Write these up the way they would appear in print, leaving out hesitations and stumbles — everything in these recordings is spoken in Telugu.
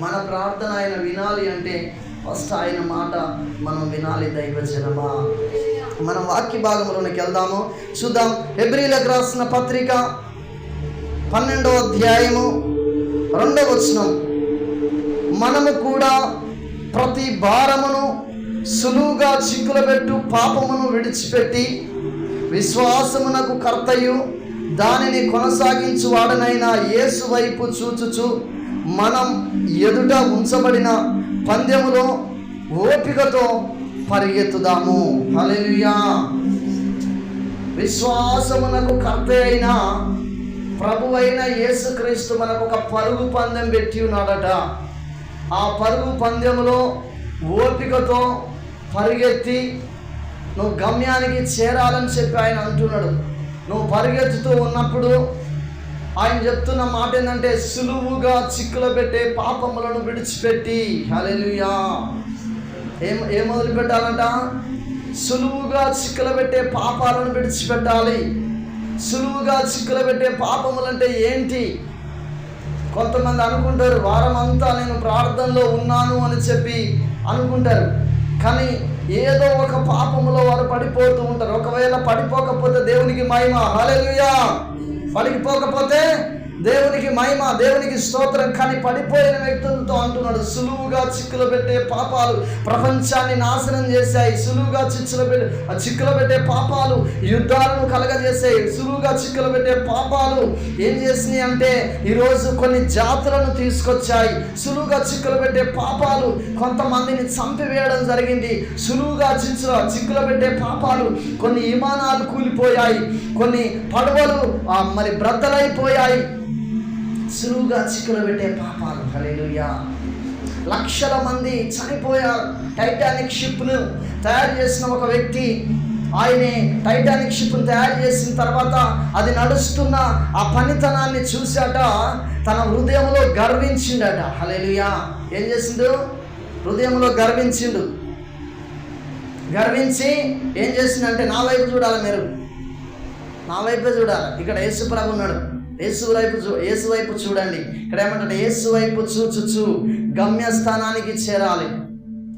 మన ప్రార్థన ఆయన వినాలి అంటే ఫస్ట్ ఆయన మాట మనం వినాలి దైవజనమా. మనం వాక్య భాగంలోనికి వెళ్దాము, చూద్దాం. హెబ్రీలకు రాసిన పత్రిక 12వ అధ్యాయము 2వ వచనం. మనము కూడా ప్రతి భారమును సులువుగా చిక్కులబెట్టు పాపమును విడిచిపెట్టి విశ్వాసమునకు కర్తయు దానిని కొనసాగించు వాడనైన యేసు వైపు చూచుచు మనం ఎదుట ఉంచబడిన పందెములో ఓపికతో పరిగెత్తుదాము. హల్లెలూయా. విశ్వాసమునకు కర్త అయిన ప్రభువైన యేసుక్రీస్తు మనకు ఒక పరుగు పందెం పెట్టి ఉన్నాడట. ఆ పరుగు పందెములో ఓపికతో పరిగెత్తి నువ్వు గమ్యానికి చేరాలని చెప్పి ఆయన అంటున్నాడు. నువ్వు పరిగెత్తుతూ ఉన్నప్పుడు ఆయన చెప్తున్న మాట ఏంటంటే, సులువుగా చిక్కులు పెట్టే పాపములను విడిచిపెట్టి. హల్లెలూయా. ఏం మొదలు పెట్టాలంట? సులువుగా చిక్కులు పెట్టే పాపాలను విడిచిపెట్టాలి. సులువుగా చిక్కులు పెట్టే పాపములు అంటే ఏంటి? కొంతమంది అనుకుంటారు, వారం అంతా నేను ప్రార్థనలో ఉన్నాను అని చెప్పి అనుకుంటారు, కానీ ఏదో ఒక పాపములో వారు పడిపోతూ ఉంటారు. ఒకవేళ పడిపోకపోతే దేవునికి మహిమ. హల్లెలూయా. పడిపోకపోతే దేవునికి మహిమ, దేవునికి స్తోత్రం. కానీ పడిపోయిన వ్యక్తులతో అంటున్నాడు, సులువుగా చిక్కులు పెట్టే పాపాలు ప్రపంచాన్ని నాశనం చేశాయి. సులువుగా చిక్కులు పెట్టే పాపాలు యుద్ధాలను కలగజేసాయి. సులువుగా చిక్కులు పెట్టే పాపాలు ఏం చేసినాయి అంటే ఈరోజు కొన్ని జాతులను తీసుకొచ్చాయి. సులువుగా చిక్కులు పెట్టే పాపాలు కొంతమందిని చంపివేయడం జరిగింది. సులువుగా చిక్కులు పెట్టే పాపాలు కొన్ని విమానాలు కూలిపోయాయి, కొన్ని పడవలు మరి బ్రద్దలైపోయాయి. సులువుగా చిక్కులు పెట్టే పాపాలు. హల్లెలూయా. లక్షల మంది చనిపోయారు. టైటానిక్ షిప్ను తయారు చేసిన ఒక వ్యక్తి, ఆయనే టైటానిక్ షిప్ను తయారు చేసిన తర్వాత అది నడుస్తున్న ఆ పనితనాన్ని చూశాట, తన హృదయంలో గర్వించిండట. హల్లెలూయా. ఏం చేసిండు? హృదయంలో గర్వించిండు. గర్వించి ఏం చేసిందంటే, నా వైపు చూడాలి, మీరు నా వైపే చూడాలి. ఇక్కడ యేసు ప్రభు ఉన్నాడు, యేసు వైపు చూడండి. ఇక్కడ ఏమంటే, యేసు వైపు చూచుచు గమ్యస్థానానికి చేరాలి.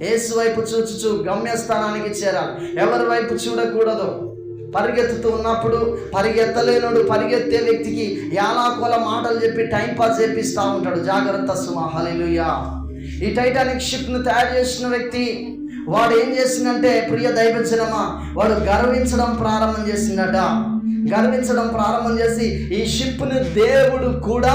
యేసు వైపు చూచుచు గమ్యస్థానానికి చేరాలి. ఎవరి వైపు చూడకూడదు. పరిగెత్తుతూ ఉన్నప్పుడు పరిగెత్తలేనుడు పరిగెత్తే వ్యక్తికి యాలాకోల మాటలు చెప్పి టైంపాస్ చేపిస్తూ ఉంటాడు. జాగ్రత్త సుమా. హల్లెలూయా. ఈ టైటానిక్ షిప్ను తయారు చేసిన వ్యక్తి వాడు ఏం చేసిందంటే, ప్రియ దైవజనమా, వాడు గర్వించడం ప్రారంభం చేసిందట. గర్వించడం ప్రారంభం చేసి ఈ షిప్ని దేవుడు కూడా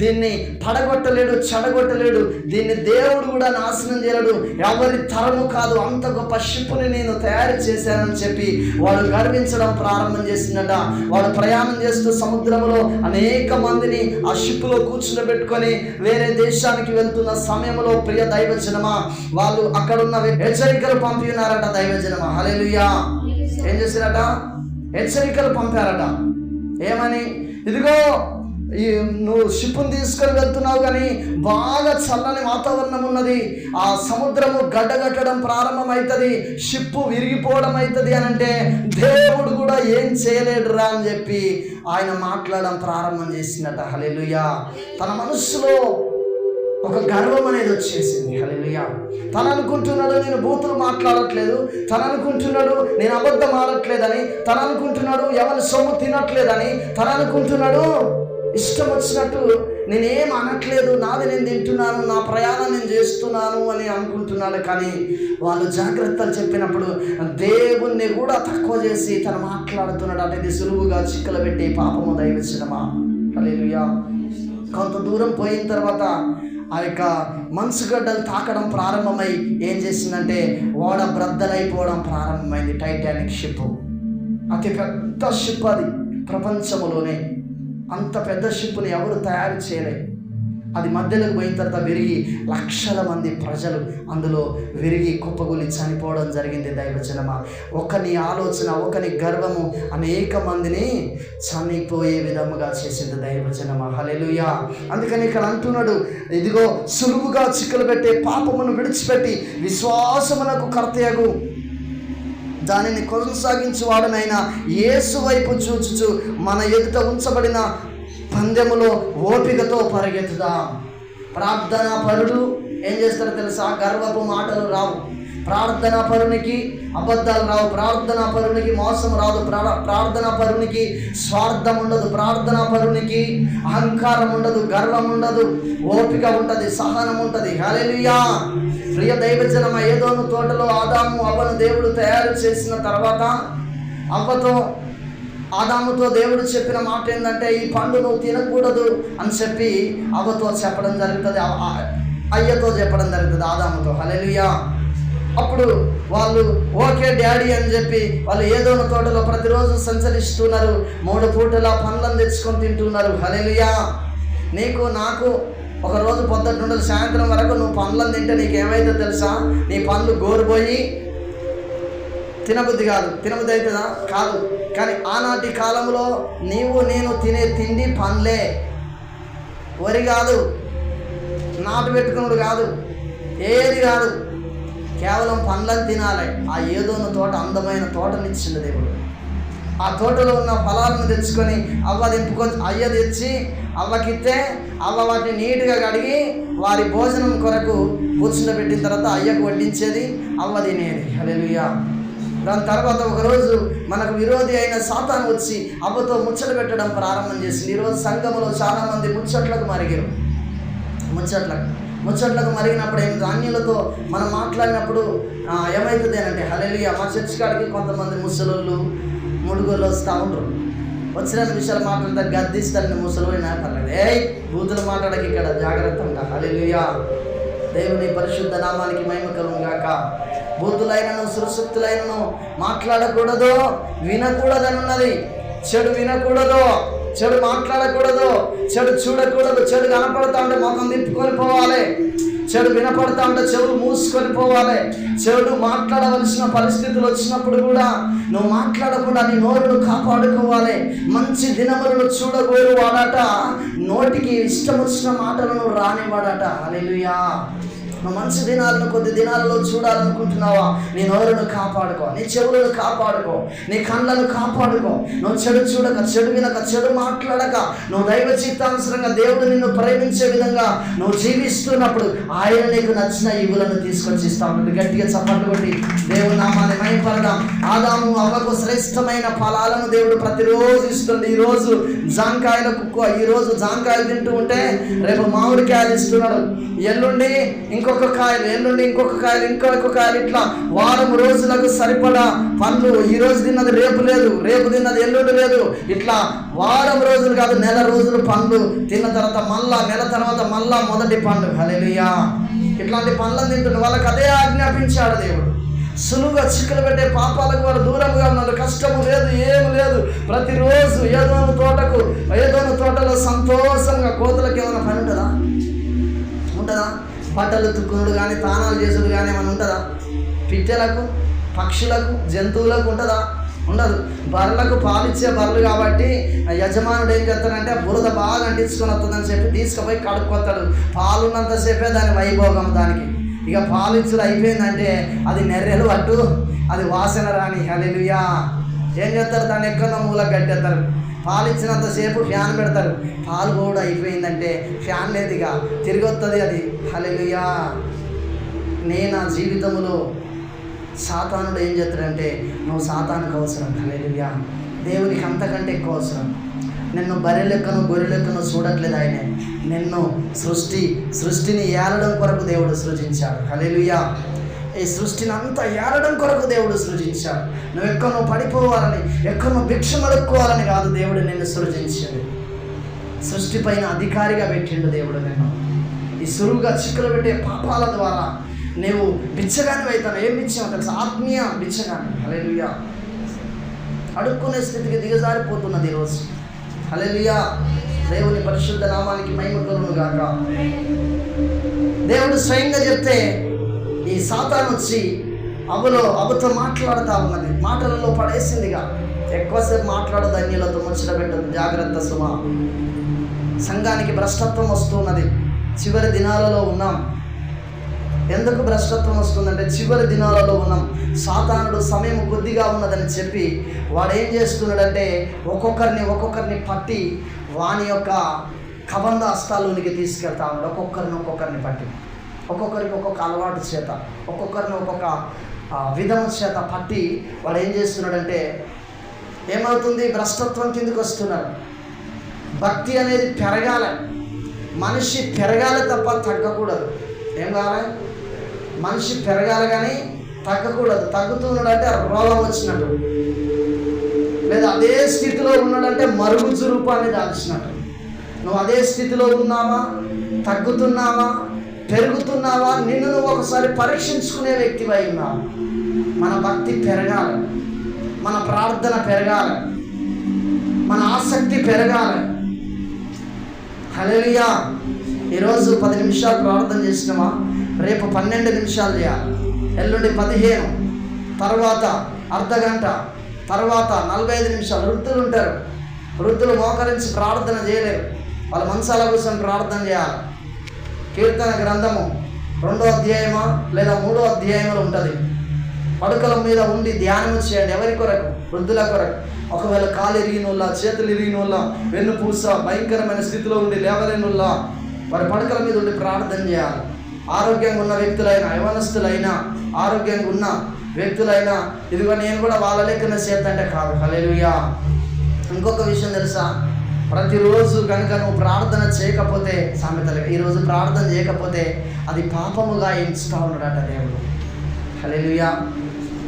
దీన్ని పడగొట్టలేడు, చెడగొట్టలేడు. దీన్ని దేవుడు కూడా నాశనం చేయలేడు. ఎవరి తరము కాదు, అంత గొప్ప షిప్ని నేను తయారు చేశానని చెప్పి వాడు గర్వించడం ప్రారంభం చేసిందట. వాడు ప్రయాణం చేస్తూ సముద్రంలో అనేక మందిని ఆ షిప్లో కూర్చుండబెట్టుకొని వేరే దేశానికి వెళ్తున్న సమయంలో, ప్రియ దైవజనమా, వాళ్ళు అక్కడున్న హెచ్చరికలు పంపినారట. దైవజనమా. హల్లెలూయా. ఏం చేశారట? హెచ్చరికలు పంపారట. ఏమని? ఇదిగో నువ్వు షిప్ను తీసుకొని వెళ్తున్నావు, కానీ బాగా చల్లని వాతావరణం ఉన్నది, ఆ సముద్రము గడ్డగట్టడం ప్రారంభమవుతుంది, షిప్పు విరిగిపోవడం అవుతుంది అని అంటే దేవుడు కూడా ఏం చేయలేడురా అని చెప్పి ఆయన మాట్లాడడం ప్రారంభం చేసిందట. హల్లెలూయా. తన మనస్సులో ఒక గర్వం అనేది వచ్చేసింది. హల్లెలూయా. తను అనుకుంటున్నాడు నేను బూతులు మాట్లాడట్లేదు, తను అనుకుంటున్నాడు నేను అబద్ధం ఆడట్లేదని, తను అనుకుంటున్నాడు ఎవరి సొమ్ము తినట్లేదని, తను అనుకుంటున్నాడు ఇష్టం వచ్చినట్టు నేనేం అనట్లేదు, నాది నేను తింటున్నాను, నా ప్రయాణం నేను చేస్తున్నాను అని అనుకుంటున్నాడు. కానీ వాళ్ళు జాగ్రత్తలు చెప్పినప్పుడు దేవుణ్ణి కూడా తక్కువ చేసి తను మాట్లాడుతున్నాడు. అంటే ఇది సులువుగా చిక్కులు పెట్టి పాపము. దైవజనమా. హల్లెలూయా. కొంత దూరం పోయిన తర్వాత ఆ యొక్క మంచుగడ్డలు తాకడం ప్రారంభమై ఏం చేసిందంటే ఓడ బ్రద్దలైపోవడం ప్రారంభమైంది. టైటానిక్ షిప్ అతి పెద్ద షిప్, అది ప్రపంచంలోనే అంత పెద్ద షిప్ని ఎవరు తయారు చేయలేదు. అది మధ్యలోకి పోయిన తర్వాత విరిగి లక్షల మంది ప్రజలు అందులో విరిగి కుప్పగొలి చనిపోవడం జరిగింది. దైవజనమా. ఒకని ఆలోచన, ఒకని గర్వము అనేక మందిని చనిపోయే విధముగా చేసింది. దైవజనమా. హల్లెలూయా. అందుకని ఇక్కడ అంటున్నాడు, ఇదిగో సులువుగా చిక్కులు పెట్టే పాపమును విడిచిపెట్టి విశ్వాసమునకు కర్తయగు దానిని కొనసాగించువాడనైనా యేసు వైపు చూచుచు మన ఎదుట ఉంచబడిన పందెములో ఓపికతో పరిగెత్తుదాం. ప్రార్థనా పరుడు ఏం చేస్తారో తెలుసా? గర్వపు మాటలు రావు. ప్రార్థనా పరునికి అబద్ధాలు రావు. ప్రార్థనా పరునికి మోసం రాదు. ప్రార్థనా పరునికి స్వార్థం ఉండదు. ప్రార్థనా పరునికి అహంకారం ఉండదు, గర్వం ఉండదు, ఓపిక ఉంటుంది, సహనం ఉంటుంది. హల్లెలూయా. ప్రియ దైవజనమ, ఏదోను తోటలో ఆదాము అవ్వను దేవుడు తయారు చేసిన తర్వాత ఆదాముతో దేవుడు చెప్పిన మాట ఏంటంటే, ఈ పండు నువ్వు తినకూడదు అని చెప్పి అవ్వతో చెప్పడం జరుగుతుంది, అయ్యతో చెప్పడం జరుగుతుంది, ఆదాముతో. హల్లెలూయా. అప్పుడు వాళ్ళు ఓకే డాడీ అని చెప్పి వాళ్ళు ఏదోన తోటలో ప్రతిరోజు సంచరిస్తున్నారు. 3 పూటల పండ్లను తెచ్చుకొని తింటున్నారు. హల్లెలూయా. నీకు నాకు ఒకరోజు పొద్దుట నుండి సాయంత్రం వరకు నువ్వు పండ్లను తింటే నీకేమైతే తెలుసా? నీ పండ్లు గోరుపోయి తినబుద్ధి కాదు. తినబుద్ధి అవుతుందా? కాదు. కానీ ఆనాటి కాలంలో నీవు నేను తినే తిండి పండ్లే. వరి కాదు, నాటు పెట్టుకున్నాడు కాదు, ఏది కాదు, కేవలం పండ్లను తినాలి. ఆ ఏదోన తోట అందమైన తోటనిచ్చిండు దేవుడు. ఆ తోటలో ఉన్న ఫలాలను తెచ్చుకొని అయ్య తెచ్చి అవ్వకిస్తే అవ్వ వాటిని నీట్గా కడిగి వారి భోజనం కొరకు కూర్చుండబెట్టిన తర్వాత అయ్యకు వడ్డించేది, అవ్వ తినేది. హల్లెలూయా. దాని తర్వాత ఒకరోజు మనకు విరోధి అయిన సాతాను వచ్చి అవ్వతో ముచ్చట పెట్టడం ప్రారంభం చేసింది. ఈరోజు సంఘంలో చాలామంది ముచ్చట్లకు మరిగారు. ముచ్చట్లకు మరిగినప్పుడు ఏం ధాన్యులతో మనం మాట్లాడినప్పుడు ఏమవుతుంది అంటే, హల్లెలూయా, మా చర్చి కాడికి కొంతమంది ముసలోళ్ళు ముడుగోళ్ళు వస్తూ ఉంటారు. వచ్చిన విషయాలు మాట్లాడతారు, గద్దిస్తారు. ముసలోళ్ళైనా పర్లేదు, బూతులు మాట్లాడక ఇక్కడ జాగ్రత్తగా. హల్లెలూయా. దేవుని పరిశుద్ధ నామానికి మహిమ కలుగును గాక. బూతులైనను సురసక్తులైనను మాట్లాడకూడదు, వినకూడదని ఉన్నది. చెడు వినకూడదు, చెడు మాట్లాడకూడదు, చెడు చూడకూడదు. చెడు కనపడతా ఉంటే ముఖం తిప్పుకొని పోవాలి. చెడు వినపడతా ఉంటే చెవులు మూసుకొని పోవాలి. చెడు మాట్లాడవలసిన పరిస్థితులు వచ్చినప్పుడు కూడా నువ్వు మాట్లాడకుండా నీ నోరును కాపాడుకోవాలి. మంచి దినములను చూడగోరు వాడట, నోటికి ఇష్టం వచ్చిన మాటలను రానివాడట. హల్లెలూయా. నువ్వు మంచి దినాలను కొద్ది దినాలలో చూడాలనుకుంటున్నావా? నీ నోరును కాపాడుకో, నీ చెవులను కాపాడుకో, నీ కళ్ళను కాపాడుకో. నువ్వు చెడు చూడక, చెడు వినక, చెడు మాట్లాడక, నువ్వు దైవ చిత్తానుసరంగా దేవుడు నిన్ను ప్రేమించే విధంగా నువ్వు జీవిస్తున్నప్పుడు ఆయన నీకు నచ్చిన ఈవులను తీసుకొచ్చి ఇస్తాడు. గట్టిగా చప్పట్లు కొట్టి దేవుని నామాన్ని మహిమపడదాం. ఆదాము అవ్వకు శ్రేష్టమైన ఫలాలను దేవుడు ప్రతిరోజు ఇస్తుంది. ఈరోజు జాంకాయలు తింటూ ఉంటే రేపు మామిడికాయలు ఇస్తున్నాడు. ఎల్లుండి ఇంకొక కాయలు, ఇట్లా వారం రోజులకు సరిపడా పండ్లు. ఈరోజు తిన్నది రేపు లేదు, రేపు తిన్నది ఎల్లుండి లేదు. ఇట్లా వారం రోజులు కాదు, నెల రోజులు పండ్లు తిన్న తర్వాత మళ్ళా నెల తర్వాత మళ్ళా మొదటి పండు. హల్లెలూయా. ఇట్లాంటి పండ్లను తింటున్న వాళ్ళకి అదే ఆజ్ఞాపించాడు దేవుడు. సులువుగా చిక్కులు పెట్టే పాపాలకు వారు దూరంగా ఉన్నారు. కష్టము లేదు, ఏమి లేదు. ప్రతిరోజు ఏదోను తోటలో సంతోషంగా. కోతులకు ఏమైనా పని ఉంటుందా? బట్టలు తుక్కునుడు కానీ, తానాలు చేసుడు కానీ ఏమైనా ఉంటుందా? పిట్టెలకు, పక్షులకు, జంతువులకు ఉంటుందా? ఉండదు. బర్రెలకు పాలిచ్చే బర్రెలు కాబట్టి యజమానుడు ఏం చేస్తాడంటే బురద బాగా అంటించుకొని వస్తుందని చెప్పి తీసుకుపోయి కడుక్కొస్తాడు. పాలున్నంతసేపే దాని వైభోగం దానికి. ఇక పాలిచ్చుడు అయిపోయిందంటే అది నెర్రెలు అట్టు, అది వాసన రాని. హల్లెలూయా. ఏం చేస్తారు? దాన్ని ఎక్కడో మూలకు కట్టేస్తారు. పాలు ఇచ్చినంతసేపు ఫ్యాన్ పెడతారు. పాలు కూడా అయిపోయిందంటే ఫ్యాన్ లేదుగా, తిరిగి వస్తుంది అది. హల్లెలూయా. నేను నా జీవితంలో సాతానుడు ఏం చేస్తాడంటే, నువ్వు సాతానుకు అవసరం. హల్లెలూయా. దేవునికి అంతకంటే ఎక్కువ అవసరం. నిన్ను బర్రె లెక్కను గొర్రె లెక్కను చూడట్లేదు ఆయన. నిన్ను సృష్టిని ఏలడం కొరకు దేవుడు సృజించాడు. హల్లెలూయా. ఈ సృష్టిని అంతా ఏలడం కొరకు దేవుడు సృజించాడు. నువ్వు ఎక్కడో పడిపోవాలని, ఎక్కడో భిక్షం అడుక్కోవాలని కాదు దేవుడు నిన్ను సృజించాడు. సృష్టి పైన అధికారిగా పెట్టిండు దేవుడు నిన్ను. ఈ సులువుగా చిక్కులు పెట్టే పాపాల ద్వారా నువ్వు బిచ్చగాని అవుతాను. ఏం బిచ్చావు తెలుసా? ఆత్మీయ బిచ్చగాని. హల్లెలూయా. అడుక్కునే స్థితికి దిగజారిపోతున్నది ఈరోజు. హల్లెలూయా. దేవుని పరిశుద్ధ నామానికి మహిమ కలుగును గాక. దేవుడు స్వయంగా చెప్తే ఈ సాతాను వచ్చి అవ్వతో మాట్లాడుతూ ఉన్నది. మాటలలో పడేసిందిగా. ఎక్కువసేపు మాట్లాడదు, అన్యులతో ముచ్చట పెట్టదు. జాగ్రత్త సుమా. సంఘానికి భ్రష్టత్వం వస్తున్నది. చివరి దినాలలో ఉన్నాం. ఎందుకు భ్రష్టత్వం వస్తుందంటే చివరి దినాలలో ఉన్నాం. సాతానుడు సమయం కొద్దిగా ఉన్నదని చెప్పి వాడు ఏం చేస్తున్నాడంటే ఒక్కొక్కరిని పట్టి వాని యొక్క కబంధ హస్తాల్లోనికి తీసుకెళ్తా ఉన్నాడు. ఒక్కొక్కరిని పట్టి, ఒక్కొక్కరికి ఒక్కొక్క అలవాటు చేత, ఒక్కొక్కరిని ఒక్కొక్క విధం చేత పట్టి వాడు ఏం చేస్తున్నాడంటే ఏమవుతుంది, భ్రష్టత్వం కిందకి వస్తున్నారు. భక్తి అనేది పెరగాలి, మనిషి పెరగాలి తప్ప తగ్గకూడదు. ఏం కావాలి, మనిషి పెరగాలి కానీ తగ్గకూడదు. తగ్గుతున్నాడంటే రోగం వచ్చినట్టు, లేదా అదే స్థితిలో ఉన్నాడంటే మరుగుజ్జు రూపాన్ని దాల్చినట్టు. నువ్వు అదే స్థితిలో ఉన్నావా, తగ్గుతున్నావా, పెరుగుతున్నావా, నిన్ను నువ్వు ఒకసారి పరీక్షించుకునే వ్యక్తివై ఉన్నావు. మన భక్తి పెరగాలి, మన ప్రార్థన పెరగాలి, మన ఆసక్తి పెరగాలి. హల్లెలూయా. ఈరోజు 10 నిమిషాలు ప్రార్థన చేసినామా, రేపు 12 నిమిషాలు చేయాలి, ఎల్లుండి 15, తర్వాత అర్ధగంట, తర్వాత 45 నిమిషాలు. వృద్ధులు ఉంటారు, వృద్ధులు మోకరించి ప్రార్థన చేయలేరు, వాళ్ళ మంచాల కోసం ప్రార్థన చేయాలి. కీర్తన గ్రంథము 2వ అధ్యాయమా లేదా 3వ అధ్యాయంలో ఉంటుంది. పడుకల మీద ఉండి ధ్యానం చేయండి. ఎవరి కొరకు? వృద్ధుల కొరకు. ఒకవేళ కాలు ఇరిగినోళ్ళ, చేతులు ఇరిగినోళ్ళ, వెన్నుపూస భయంకరమైన స్థితిలో ఉండి లేవలేనోళ్ళ వారి పడుకల మీద ఉండి ప్రార్థన చేయాలి. ఆరోగ్యంగా ఉన్న వ్యక్తులైనా, యవనస్తులైనా, ఆరోగ్యంగా ఉన్న వ్యక్తులైనా, ఇదిగో నేను కూడా వాళ్ళ లెక్కన చేద్దంటే కాదు. హల్లెలూయా. ఇంకొక విషయం తెలుసా, ప్రతిరోజు కనుక నువ్వు ప్రార్థన చేయకపోతే, సామెతలు ఈరోజు ప్రార్థన చేయకపోతే అది పాపముగా ఎంచుతా ఉన్నాడట దేవుడు. హల్లెలూయా.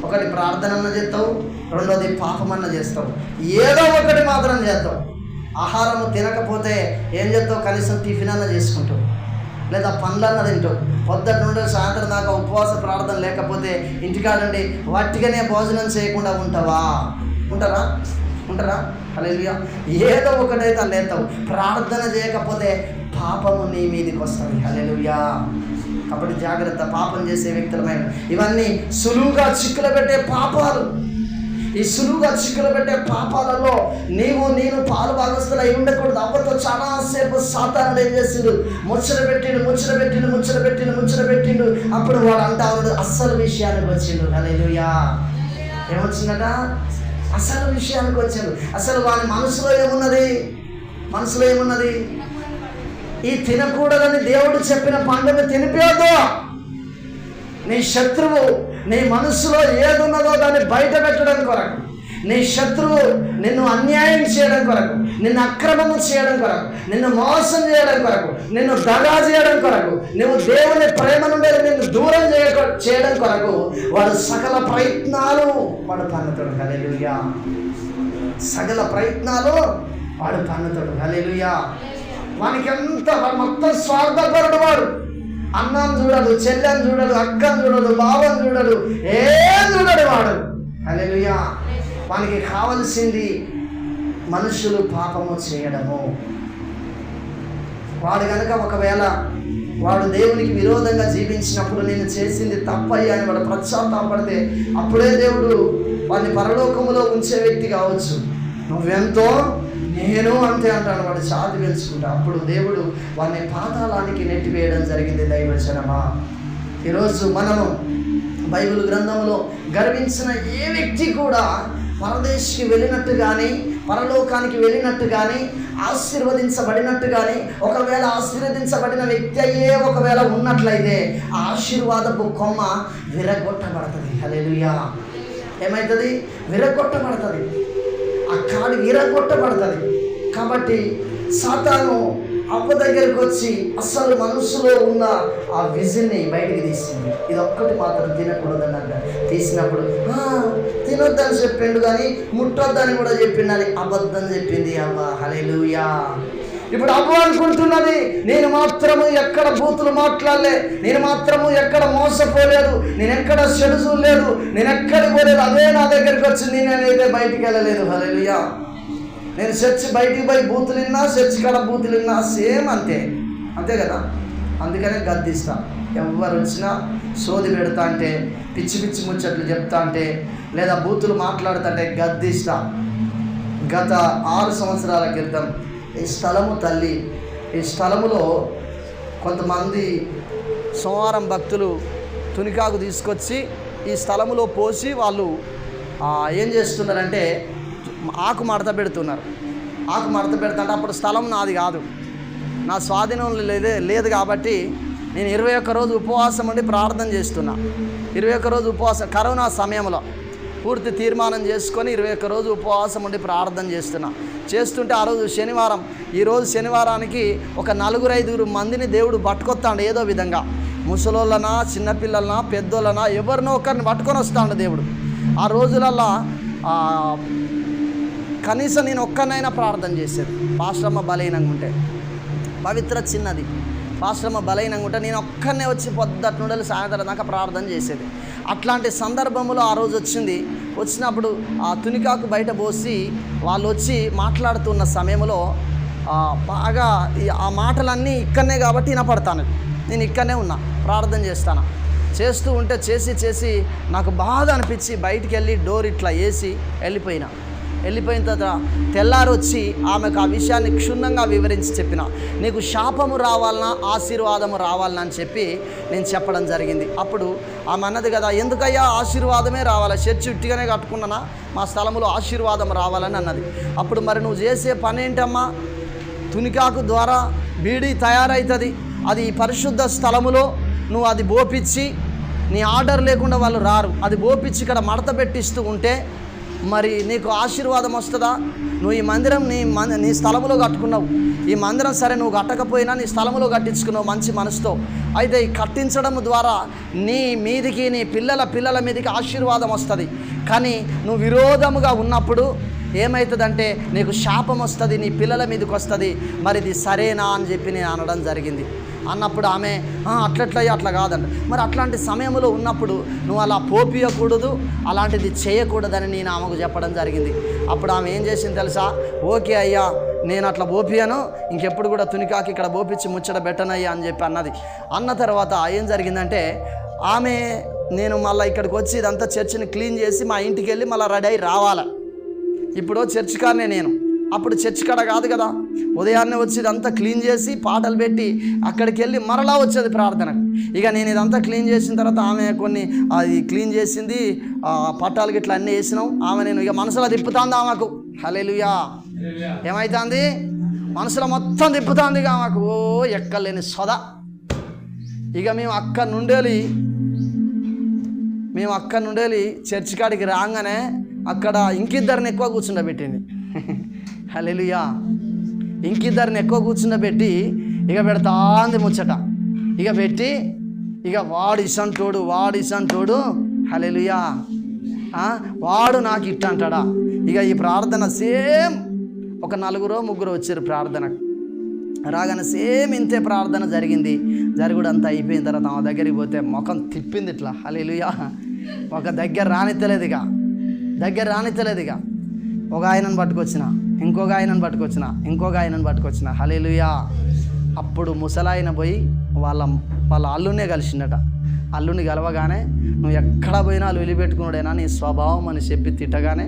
ఒకటి ప్రార్థన అన్న చేస్తావు, రెండోది పాపమన్న చేస్తావు, ఏదో ఒకటి మాత్రం చేస్తావు. ఆహారము తినకపోతే ఏం చేస్తావు, కనీసం టిఫిన్ అన్న చేసుకుంటావు, లేదా పండ్లన్న తింటావు. పొద్దుట నుండి సాయంత్రం దాకా ఉపవాస ప్రార్థన లేకపోతే ఇంటికాడండి వట్టిగానే భోజనం చేయకుండా ఉంటారా? హల్లెలూయా. ఏదో ఒకటైతే లేతావు. ప్రార్థన చేయకపోతే పాపము నీ మీదకి వస్తుంది. హల్లెలూయా. కాబట్టి జాగ్రత్త. పాపం చేసే వ్యక్తులమైన ఇవన్నీ సులువుగా చిక్కులు పెట్టే పాపాలు. ఈ సులువుగా చిక్కులు పెట్టే పాపాలలో నేను పాలు భాగస్తులు అయి ఉండకూడదు. అవ్వతో చాలాసేపు సాతానుడు ఏం చేసిండు, ముచ్చట పెట్టిండు. అప్పుడు వాడు అంటా ఉన్నాడు, అస్సలు విషయానికి వచ్చిండు. హల్లెలూయా. ఏమొచ్చిందట? అసలు విషయానికి వచ్చాడు. అసలు వాని మనసులో ఏమున్నది? ఈ తినకూడదని దేవుడు చెప్పిన పండును తినిపేయొద్దు. నీ శత్రువు నీ మనసులో ఏదున్నదో దాన్ని బయట పెట్టడం కొరకు, నీ శత్రువు నిన్ను అన్యాయం చేయడం కొరకు, నిన్ను అక్రమము చేయడం కొరకు, నిన్ను మోసం చేయడం కొరకు, నిన్ను దగా చేయడం కొరకు, నువ్వు దేవుని ప్రేమ నుండి నిన్ను దూరం చేయడం కొరకు వాడు సకల ప్రయత్నాలు వాడు పన్నుతాడు. హల్లెలూయా. సకల ప్రయత్నాలు వాడు పన్నుతాడు. హల్లెలూయా. వానికి ఎంత మొత్తం స్వార్థపరుడు వాడు. అన్నాన్ని చూడడు, చెల్లెని చూడడు, అక్కని చూడడు, బావని చూడడు, ఏం చూడడు వాడు. హల్లెలూయా. వానికి కావలసింది మనుషులు పాపము చేయడము. వాడు కనుక ఒకవేళ వాడు దేవునికి విరోధంగా జీవించినప్పుడు నేను చేసింది తప్పయ్యా అని వాడు పశ్చాత్తాపడితే అప్పుడే దేవుడు వాడిని పరలోకములో ఉంచే వ్యక్తి కావచ్చు. నువ్వెంతో నేను అంతే అంటాను. వాడు ఛాతి పెంచుకుంటా. అప్పుడు దేవుడు వాడిని పాతాళానికి నెట్టివేయడం జరిగింది. దైవజనమా, ఈరోజు మనము బైబిల్ గ్రంథంలో గర్వించిన ఏ వ్యక్తి కూడా పరదేశికి వెళ్ళినట్టు కానీ, పరలోకానికి వెళ్ళినట్టు కానీ, ఆశీర్వదించబడినట్టు కానీ, ఒకవేళ ఆశీర్వదించబడిన వ్యక్తి అయ్యే ఒకవేళ ఉన్నట్లయితే ఆ ఆశీర్వాదపు కొమ్మ విరగొట్టబడుతుంది. హల్లెలూయా. ఏమవుతుంది? విరగొట్టబడుతుంది. ఆ కాడి విరగొట్టబడుతుంది. కాబట్టి సాతాను అవ్వ దగ్గరికి వచ్చి అసలు మనసులో ఉన్న ఆ విజన్ని బయటికి తీసింది. ఇది ఒక్కటి మాత్రం తినకూడదన్నట్టు తీసినప్పుడు తినొద్దని చెప్పిండు, కానీ ముట్టొద్దని కూడా చెప్పిండు. అని అబద్ధం చెప్పింది అవ్వ. హల్లెలూయా. ఇప్పుడు అవ్వ అనుకుంటున్నది, నేను మాత్రము ఎక్కడ బూతులు మాట్లాడలే, నేను మాత్రము ఎక్కడ మోసపోలేదు, నేను ఎక్కడ చెడు చూడలేదు, నేను ఎక్కడికి పోలేదు, అదే నా దగ్గరికి వచ్చింది, నేనైతే బయటికి వెళ్ళలేదు. హల్లెలూయా. నేను చర్చి బయటికి పోయి బూతులు విన్నా, చర్చి కాడ బూతులు విన్నా, సేమ్ అంతే కదా. అందుకనే గద్దిస్తా. ఎవరు వచ్చినా సోది పెడతా అంటే, పిచ్చి ముచ్చట్లు చెప్తా అంటే, లేదా బూతులు మాట్లాడుతుంటే గద్దిస్తా. గత 6 సంవత్సరాల క్రితం ఈ స్థలము తల్లి, ఈ స్థలములో కొంతమంది సోమవారం భక్తులు తునికాకు తీసుకొచ్చి ఈ స్థలములో పోసి వాళ్ళు ఏం ఆకు మడత పెడుతున్నారు. ఆకు మడత పెడుతుంటే అప్పుడు స్థలం నాది కాదు, నా స్వాధీనంలో లేదు కాబట్టి నేను 21 రోజు ఉపవాసం ఉండి ప్రార్థన చేస్తున్నా. 21 రోజు ఉపవాసం, కరోనా సమయంలో పూర్తి తీర్మానం చేసుకొని 21 రోజు ఉపవాసం ఉండి ప్రార్థన చేస్తుంటే ఆ రోజు శనివారం, ఈరోజు శనివారానికి ఒక 4-5 మందిని దేవుడు పట్టుకొస్తాడు. ఏదో విధంగా ముసలోళ్ళనా, చిన్నపిల్లలనా, పెద్దోళ్ళనా, ఎవరినో ఒకరిని పట్టుకొని వస్తాడు దేవుడు. ఆ రోజులల్లా కనీసం నేను ఒక్కనైనా ప్రార్థన చేసేది. పాస్టమ్మ బలహీనంగా ఉంటే, పవిత్ర చిన్నది, పాస్టమ్మ బలహీనంగా ఉంటే నేను ఒక్కనే వచ్చి పొద్దుట నుండి సాయంత్రం దాకా ప్రార్థన చేసేది. అట్లాంటి సందర్భంలో ఆ రోజు వచ్చినప్పుడు ఆ తునికాకు బయట పోసి వాళ్ళు వచ్చి మాట్లాడుతున్న సమయంలో బాగా ఆ మాటలన్నీ ఇక్కడనే కాబట్టి వినపడతాను. నేను ఇక్కడనే ఉన్నా, ప్రార్థన చేస్తూ ఉంటే చేసి నాకు బాధ అనిపించి బయటికి వెళ్ళి డోర్ ఇట్లా వేసి వెళ్ళిపోయిన తర్వాత తెల్లారి వచ్చి ఆమెకు ఆ విషయాన్ని క్షుణ్ణంగా వివరించి చెప్పిన. నీకు శాపము రావాలన్నా ఆశీర్వాదము రావాలన్నా అని చెప్పి నేను చెప్పడం జరిగింది. అప్పుడు ఆమె అన్నది కదా, ఎందుకయ్యా ఆశీర్వాదమే రావాలి, చర్చి ఉట్టిగానే కట్టుకున్నానా, మా స్థలంలో ఆశీర్వాదం రావాలని అన్నది. అప్పుడు మరి నువ్వు చేసే పని ఏంటమ్మా, తునికాకు ద్వారా బీడీ తయారవుతుంది, అది పరిశుద్ధ స్థలములో నువ్వు అది బోపిచ్చి, నీ ఆర్డర్ లేకుండా వాళ్ళు రారు, అది బోపిచ్చి ఇక్కడ మడత పెట్టిస్తూ ఉంటే మరి నీకు ఆశీర్వాదం వస్తుందా? నువ్వు ఈ మందిరం నీ స్థలంలో కట్టుకున్నావు, ఈ మందిరం సరే నువ్వు కట్టకపోయినా నీ స్థలంలో కట్టించుకున్నావు మంచి మనసుతో. అయితే ఈ కట్టించడం ద్వారా నీ మీదికి, నీ పిల్లల మీదికి ఆశీర్వాదం వస్తుంది. కానీ నువ్వు విరోధముగా ఉన్నప్పుడు ఏమవుతుందంటే నీకు శాపం వస్తుంది, నీ పిల్లల మీదకి వస్తుంది. మరి ఇది సరేనా అని చెప్పి నేను అనడం జరిగింది. అన్నప్పుడు ఆమె అట్లట్లయ్యా, అట్లా కాదండి. మరి అట్లాంటి సమయంలో ఉన్నప్పుడు నువ్వు అలా పోపియకూడదు, అలాంటిది చేయకూడదని నేను ఆమెకు చెప్పడం జరిగింది. అప్పుడు ఆమె ఏం చేసింది తెలుసా, ఓకే అయ్యా నేను అట్లా బోపియాను, ఇంకెప్పుడు కూడా తునికాకి ఇక్కడ బోపించి ముచ్చట పెట్టనయ్యా అని చెప్పి అన్నది. అన్న తర్వాత ఏం జరిగిందంటే ఆమె, నేను మళ్ళీ ఇక్కడికి వచ్చి ఇదంతా చర్చిని క్లీన్ చేసి మా ఇంటికి వెళ్ళి మళ్ళీ రెడీ అయి రావాలి. ఇప్పుడు చర్చి కాడనే నేను, అప్పుడు చర్చి కాడ కాదు కదా, ఉదయాన్నే వచ్చి ఇదంతా క్లీన్ చేసి పాటలు పెట్టి అక్కడికి వెళ్ళి మరలా వచ్చేది ప్రార్థనకు. ఇక నేను ఇదంతా క్లీన్ చేసిన తర్వాత ఆమె కొన్ని అది క్లీన్ చేసింది, పట్టాలు గిట్లా అన్నీ వేసినాం. ఆమె నేను ఇక మనసులో తిప్పుతాంది ఆమెకు. హల్లెలూయా. ఏమవుతుంది, మనసులో మొత్తం తిప్పుతాంది ఇక ఆమెకు. ఎక్కలేని సొద. ఇక మేము అక్కడి నుండి చర్చి కాడికి రాగానే అక్కడ ఇంకిద్దరిని ఎక్కువ కూర్చుండబెట్టింది. హల్లెలూయా. ఇంకిద్దరిని ఎక్కువ కూర్చుండబెట్టి ఇక పెడతాంది ముచ్చట. ఇక పెట్టి ఇక వాడు ఇసంటోడు హల్లెలూయా, వాడు నాకు ఇట్ట అంటాడా. ఇక ఈ ప్రార్థన సేమ్ ఒక 4-3 వచ్చారు ప్రార్థనకు. రాగానే సేమ్ ఇంతే ప్రార్థన జరిగింది. జరుగుడంతా అయిపోయిన తర్వాత ఆమె దగ్గరికి పోతే ముఖం తిప్పింది ఇట్లా. హల్లెలూయా. ఒక దగ్గర రానిత్తలేదు ఇక. ఒక ఆయనను పట్టుకొచ్చిన, ఇంకొక ఆయనను పట్టుకొచ్చిన. హల్లెలూయా. అప్పుడు ముసలాయన పోయి వాళ్ళ అల్లునే కలిసిండట. అల్లుని కలవగానే నువ్వు ఎక్కడ పోయినా వదిలిపెట్టుకున్నాడేనా నీ స్వభావం అని చెప్పి తిట్టగానే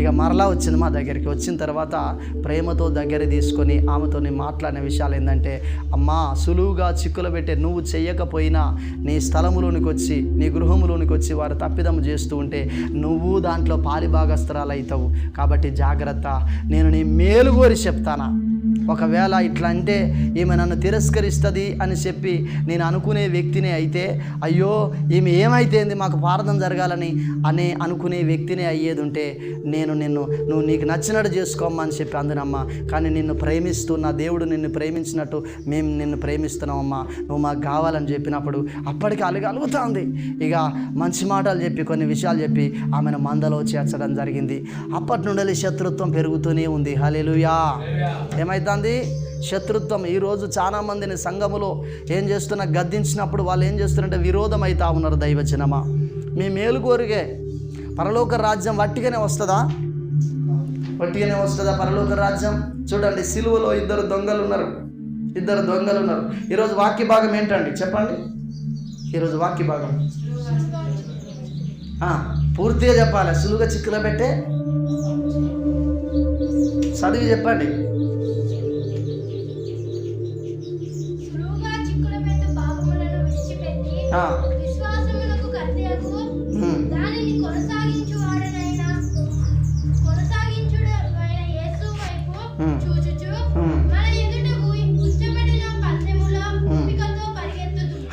ఇక మరలా వచ్చింది మా దగ్గరికి. వచ్చిన తర్వాత ప్రేమతో దగ్గర తీసుకొని ఆమెతో మాట్లాడిన విషయాలు ఏంటంటే, అమ్మా సులువుగా చిక్కులు పెట్టే నువ్వు చెయ్యకపోయినా నీ స్థలములోనికి వచ్చి, నీ గృహములోనికి వచ్చి వారు తప్పిదం చేస్తూ ఉంటే నువ్వు దాంట్లో పాలిభాగస్తురాలు అవుతావు. కాబట్టి జాగ్రత్త, నేను నీ మేలు కోరి చెప్తానా. ఒకవేళ ఇట్లా అంటే ఈమె నన్ను తిరస్కరిస్తుంది అని చెప్పి నేను అనుకునే వ్యక్తినే అయితే, అయ్యో ఈమె ఏమైతేంది మాకు ప్రార్థన జరగాలని అనుకునే వ్యక్తినే అయ్యేది ఉంటే నువ్వు నీకు నచ్చినట్టు చేసుకోమ్మని చెప్పి అందునమ్మా. కానీ నిన్ను ప్రేమిస్తున్న దేవుడు నిన్ను ప్రేమించినట్టు మేము నిన్ను ప్రేమిస్తున్నామమ్మా, నువ్వు మాకు కావాలని చెప్పినప్పుడు అప్పటికి అలుగుతుంది. ఇక మంచి మాటలు చెప్పి కొన్ని విషయాలు చెప్పి ఆమెను మందలో చేర్చడం జరిగింది. అప్పటి నుండి శత్రుత్వం పెరుగుతూనే ఉంది. హల్లెలూయా. ఏమైతుంది శత్రుత్వం. ఈరోజు చాలామందిని సంఘములో ఏం చేస్తున్నా, గద్దించినప్పుడు వాళ్ళు ఏం చేస్తున్నారంటే విరోధం అవుతా ఉన్నారు. దైవజనమా, మీ మేలు కోరికే పరలోక రాజ్యం వట్టిగానే వస్తుందా పరలోక రాజ్యం? చూడండి, సిలువలో ఇద్దరు దొంగలు ఉన్నారు. ఈరోజు వాక్య భాగం ఏంటండి చెప్పండి. ఈరోజు వాక్య భాగం పూర్తిగా చెప్పాలి. సులువుగా చిక్కులో పెట్టే చదివి చెప్పండి.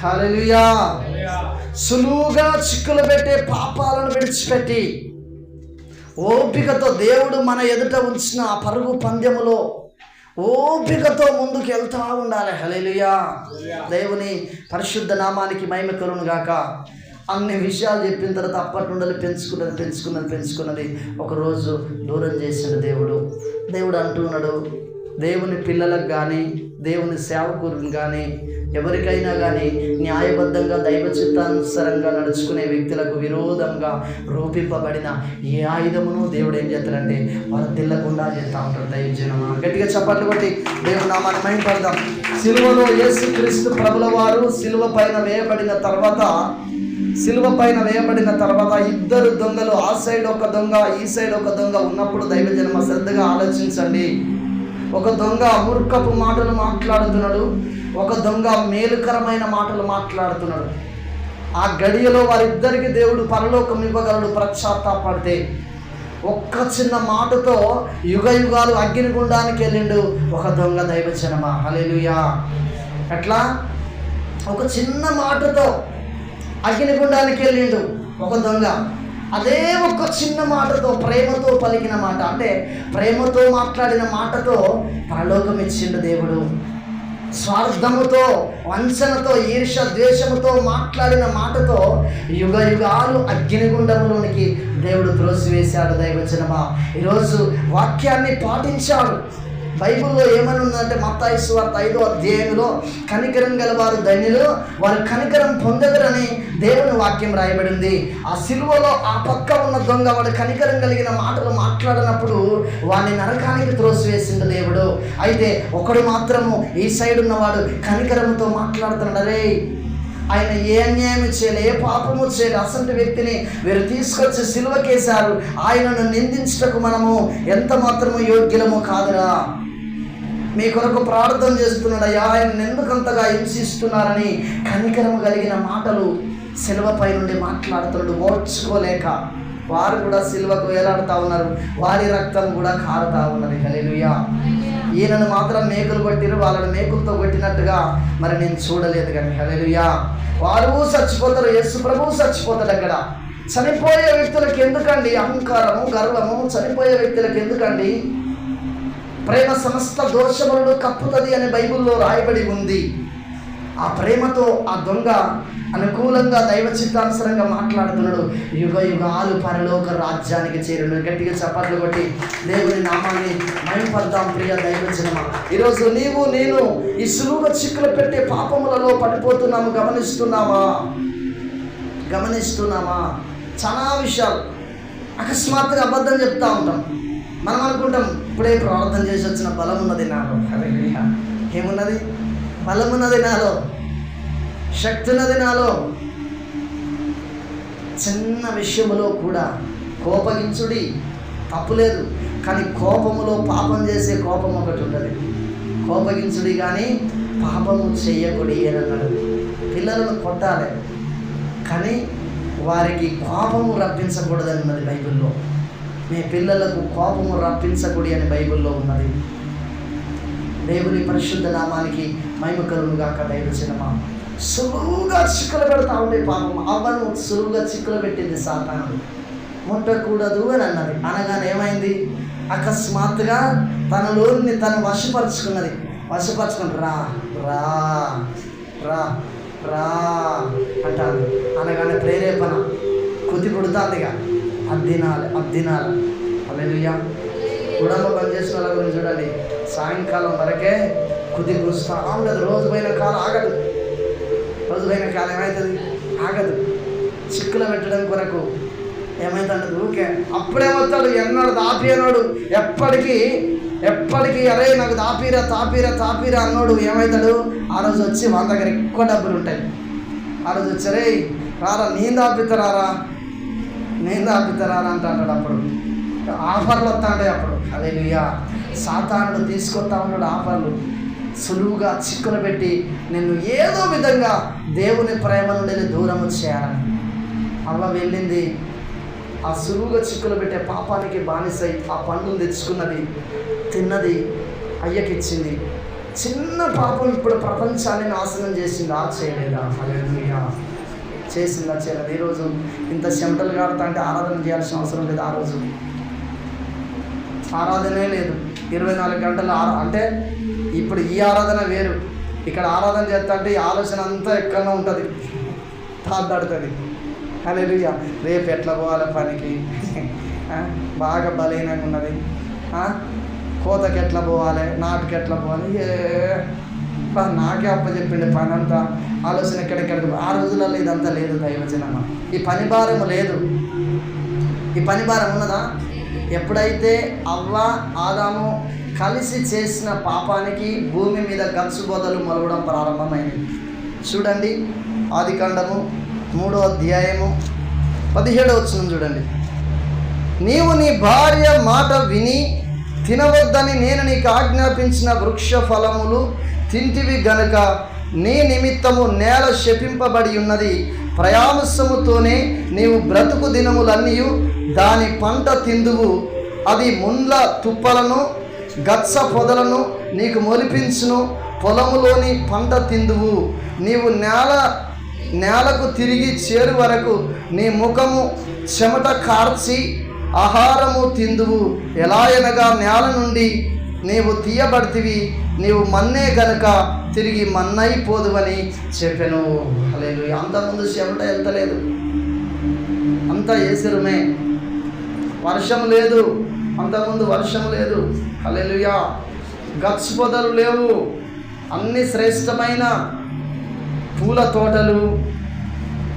హల్లెలూయా. సులువుగా చిక్కులు పెట్టే పాపాలను విడిచిపెట్టి ఓపికతో దేవుడు మన ఎదుట ఉంచిన ఆ పరుగు పందెములో ఓపికతో ముందుకు వెళ్తూ ఉండాలి. హల్లెలూయా. దేవుని పరిశుద్ధ నామానికి మహిమ కలుగును గాక. అన్ని విషయాలు చెప్పిన తర్వాత అప్పటి నుండి పెంచుకున్నది ఒకరోజు దూరం చేసిన దేవుడు అంటున్నాడు, దేవుని పిల్లలకు కానీ దేవుని సేవకులకు కానీ ఎవరికైనా కానీ న్యాయబద్ధంగా దైవ చిత్తానుసారంగా నడుచుకునే వ్యక్తులకు విరోధంగా రూపింపబడిన ఏ ఆయుధమును దేవుడు ఏం చేస్తాడంటే వాళ్ళు తిల్లకుండా చేస్తూ ఉంటాడు. దైవజనమా గట్టిగా చప్పట్లు కొట్టి దేవుడు నామాన్ని మహిమపడదాం. సిలువలో యేసుక్రీస్తు ప్రభుల వారు సిలువ పైన వేయబడిన తర్వాత ఇద్దరు దొంగలు, ఆ సైడ్ ఒక దొంగ ఈ సైడ్ ఒక దొంగ ఉన్నప్పుడు దైవజనమ శ్రద్ధగా ఆలోచించండి. ఒక దొంగ మూర్ఖపు మాటలు మాట్లాడుతున్నాడు, ఒక దొంగ మేలుకరమైన మాటలు మాట్లాడుతున్నాడు. ఆ గడియలో వారిద్దరికి దేవుడు పరలోకం ఇవ్వగలడు పశ్చాత్తాపడితే. ఒక్క చిన్న మాటతో యుగాలు అగ్నిగుండానికి వెళ్ళిండు ఒక దొంగ. దైవజనమా హల్లెలూయా. అట్లా ఒక చిన్న మాటతో అగ్నిగుండానికి వెళ్ళిండు ఒక దొంగ. అదే ఒక చిన్న మాటతో, ప్రేమతో పలికిన మాట, అంటే ప్రేమతో మాట్లాడిన మాటతో పరలోకం ఇచ్చిండు దేవుడు. స్వార్థముతో, వంచనతో, ఈర్ష ద్వేషముతో మాట్లాడిన మాటతో యుగాలు అగ్నిగుండములోనికి దేవుడు త్రోసివేశాడు. దైవజనమా ఈరోజు వాక్యాన్ని పాటించాడు. బైబిల్లో ఏమని ఉందంటే మత్తయి సువార్త 5వ అధ్యాయంలో కనికరం గలవారు ధన్యులు, వారు కనికరం పొందగరని దేవుని వాక్యం రాయబడింది. ఆ సిలువలో ఆ పక్క ఉన్న దొంగ వాడు కనికరం కలిగిన మాటలు మాట్లాడినప్పుడు వాడిని నరకానికి త్రోసివేసిండు దేవుడు. అయితే ఒకడు మాత్రము ఈ సైడ్ ఉన్నవాడు కనికరంతో మాట్లాడుతున్నాడు. అరే ఆయన ఏ అన్యాయం చేయలే, ఏ పాపము చేయలే, అసంటి వ్యక్తిని వీరు తీసుకొచ్చి సిలువకేశారు. ఆయనను నిందించటకు మనము ఎంత మాత్రము యోగ్యులము కాదురా. మీ కొరకు ప్రార్థన చేస్తున్నాడు, అయ్యా ఆయన ఎందుకంతగా హింసిస్తున్నారని కనికరము కలిగిన మాటలు సిలువపై నుండి మాట్లాడుతున్నాడు. ఓర్చుకోలేక వారు కూడా సిలువకు వేలాడుతూ ఉన్నారు, వారి రక్తం కూడా కారుతూ ఉన్నది. హల్లెలూయా. ఈయనను మాత్రం మేకులు కొట్టిరు, వాళ్ళని మేకులతో కొట్టినట్టుగా మరి నేను చూడలేదు కానీ. హల్లెలూయా. వారు చచ్చిపోతారు, యేసు ప్రభువు చచ్చిపోతాడు. అక్కడ చనిపోయే వ్యక్తులకు ఎందుకండి అహంకారము, గర్వము? చనిపోయే వ్యక్తులకు ఎందుకండి? ప్రేమ సమస్త దోషములను కప్పుతుంది అని బైబిల్లో రాయబడి ఉంది. ఆ ప్రేమతో ఆ దొంగ అనుకూలంగా దైవ చిత్తానుసారంగా మాట్లాడుతున్నాడు. యుగాలు పరలోక రాజ్యానికి చేరును. గట్టిగా చప్పట్లు కొట్టి దేవుని నామాన్ని మహిమపడదాం. ప్రియ దైవజనమా, ఈరోజు నీవు నేను ఈ సులువుగా చిక్కులు పెట్టే పాపములలో పడిపోతున్నాము. గమనిస్తున్నామా? చాలా విషయాలు అకస్మాత్తుగా అబద్ధం చెప్తా ఉంటాం. మనం అనుకుంటాం ఇప్పుడే ప్రార్థన చేసి వచ్చిన బలం ఉన్నది నాలో. హల్లెలూయా. ఏమున్నది? బలం ఉన్నది నాలో, శక్తి ఉన్నది నాలో. చిన్న విషయములో కూడా కోపగించుడి తప్పులేదు, కానీ కోపములో పాపం చేసే కోపం ఒకటి ఉంటుంది. కోపగించుడి కానీ పాపము చేయకూడి అని అన్నాడు. పిల్లలను కొట్టాలి కానీ వారికి కోపము రప్పించకూడదని ఉన్నది బైబిల్లో. మీ పిల్లలకు కోపము రప్పించకూడి అని బైబిల్లో ఉన్నది. దేవుని పరిశుద్ధ నామానికి మహిమ కలుగును గాక. దైవజనమా సులువుగా చిక్కులు పెడతా ఉండే పాపం అవ్వను సులువుగా చిక్కులు పెట్టింది సాతాను. ముట్టకూడదు అని అన్నది. అనగానే ఏమైంది? అకస్మాత్తుగా తనలోని తను వశపరుచుకుని రా రా రా రా అంటారు. అనగానే ప్రేరేపణ కుతి పుడుతుందిగా. అద్దినాలు హల్లెలూయా. కుటుంబ పనిచేసిన వాళ్ళ గురించి చూడండి, సాయంకాలం వరకే కుది పుడుస్తూ ఉండదు. రోజు పోయిన కాలం ఆగదు. ఏమవుతుంది? ఆగదు. చిక్కులు పెట్టడం కొరకు ఏమవుతుంది? ఊకే అప్పుడేమవుతాడు, ఎన్నాడు దాపి అన్నాడు. ఎప్పటికీ అరే నాకు తాపీరా అన్నాడు. ఏమవుతాడు? ఆ రోజు వచ్చి వాళ్ళ దగ్గర ఎక్కువ డబ్బులు ఉంటాయి. ఆ రోజు వచ్చారే రారా నేను దాపిస్తారా అంటాడు. అప్పుడు ఆఫర్లు వస్తా ఉంటాయి. అప్పుడు హల్లెలూయా. సాతానుడు తీసుకొస్తా ఉన్నాడు ఆఫర్లు. సులువుగా చిక్కులు పెట్టి నిన్ను ఏదో విధంగా దేవుని ప్రేమ నుండి దూరం చేయాలని. అవ్వ వెళ్ళింది ఆ సులువుగా చిక్కులు పెట్టే పాపానికి బానిసై ఆ పండును తెచ్చుకున్నది, తిన్నది, అయ్యకిచ్చింది. చిన్న పాపం ఇప్పుడు ప్రపంచాన్ని నాశనం చేసిందా? చేయలేదా? హల్లెలూయా. చేసిందా? చేయలేదు. ఈరోజు ఇంత చెమటలు కాడుతా అంటే ఆరాధన చేయాల్సిన అవసరం లేదు. ఆ రోజు ఆరాధనే లేదు. 24 గంటలు అంటే ఇప్పుడు ఈ ఆరాధన వేరు, ఇక్కడ ఆరాధన చేస్తా అంటే ఈ ఆలోచన అంతా ఎక్కడో ఉంటుంది, తాదాడుతుంది. హల్లెలూయా. రేపు ఎట్లా పోవాలి పనికి, బాగా బలహీనంగా ఉన్నది, కోతకి ఎట్లా పోవాలి, నాటుకి ఎట్లా పోవాలి, నాకే అప్పచెప్పిండే పని అంతా ఆలోచన ఎక్కడెక్కడికి. ఆ రోజులలో ఇదంతా లేదు దైవజనమా. ఈ పని భారం లేదు. ఈ పని భారం ఉన్నదా? ఎప్పుడైతే అవ్వ ఆదాము కలిసి చేసిన పాపానికి భూమి మీద గచ్చుబొదలు మొలవడం ప్రారంభమైంది. చూడండి, ఆదికాండము 3వ అధ్యాయము 17వ వచనం చూడండి. నీవు నీ భార్య మాట విని తినవద్దని నేను నీకు ఆజ్ఞాపించిన వృక్ష ఫలములు తింటివి గనుక నీ నిమిత్తము నేల శపింపబడి ఉన్నది. ప్రయాసముతోనే నీవు బ్రతుకు దినములన్నీ దాని పంట తిందువు. అది ముండ్ల తుప్పలను గచ్చ పొదలను నీకు మొలిపించును. పొలములోని పంట తిందువు. నీవు నేలకు తిరిగి చేరు వరకు నీ ముఖము చెమట కార్చి ఆహారము తిందువు. ఎలాయనగా నేల నుండి నీవు తీయబడితివి, నీవు మన్నే గనుక తిరిగి మన్నైపోదువని చెప్పెను. హల్లెలూయా. అంతకుముందు చెమట వెళ్తలేదు, అంతా ఏసరమే, వర్షం లేదు. అంతకుముందు వర్షం లేదు. హల్లెలూయా. గచ్చు పొదలు లేవు. అన్ని శ్రేష్టమైన పూల తోటలు,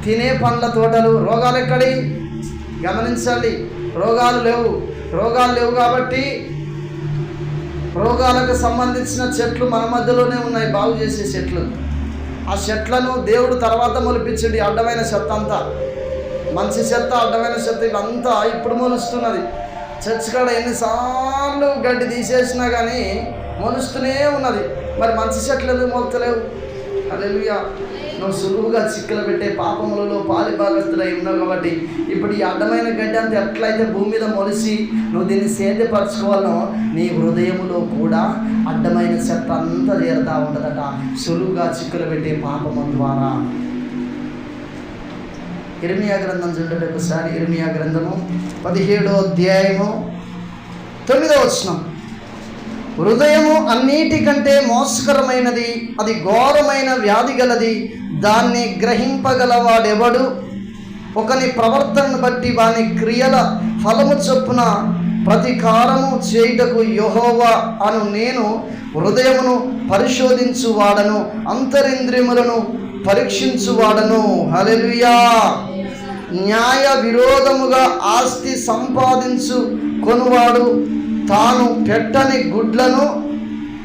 తినే పండ్ల తోటలు. రోగాలు ఎక్కడి? గమనించండి, రోగాలు లేవు కాబట్టి రోగాలకు సంబంధించిన చెట్లు మన మధ్యలోనే ఉన్నాయి, బాగు చేసే చెట్లు. ఆ చెట్లను దేవుడు తర్వాత మొలిపించండి. అడ్డమైన చెత్త అంతా, మంచి చెత్త, అడ్డమైన చెత్త ఇవంతా ఇప్పుడు మొలుస్తున్నది. చర్చ్ కాడ ఎన్నిసార్లు గడ్డి తీసేసినా కానీ మొలుస్తూనే ఉన్నది. మరి మంచి చెట్లు ఎందుకు మొలతలేవు? హల్లెలూయా. నువ్వు సులువుగా చిక్కులు పెట్టే పాపములలో పాలి భాగస్తులై ఉన్నావు కాబట్టి ఇప్పుడు ఈ అడ్డమైన గడ్డి అంతా ఎట్లయితే భూమి మీద మొలిసి నువ్వు దీన్ని సేద్యపరచుకోవాలనో నీ హృదయములో కూడా అడ్డమైన చెత్త అంతా చేరుతూ ఉంటుందట, సులువుగా చిక్కులు పెట్టే పాపము ద్వారా. ఇర్మియా గ్రంథం చూడండి ఒకసారి. ఇర్మియా గ్రంథము 17వ అధ్యాయము 9వ వచనం. హృదయము అన్నిటికంటే మోసకరమైనది, అది ఘోరమైన వ్యాధి గలది, దాన్ని గ్రహింపగలవాడెవడు? ఒకని ప్రవర్తనను బట్టి వాని క్రియల ఫలము చొప్పున ప్రతీకారము చేయుటకు యెహోవా అను నేను హృదయమును పరిశోధించువాడను, అంతరింద్రియములను పరీక్షించువాడను. హల్లెలూయా. న్యాయ విరోధముగా ఆస్తి సంపాదించు కొనువాడు తాను పెట్టని గుడ్లను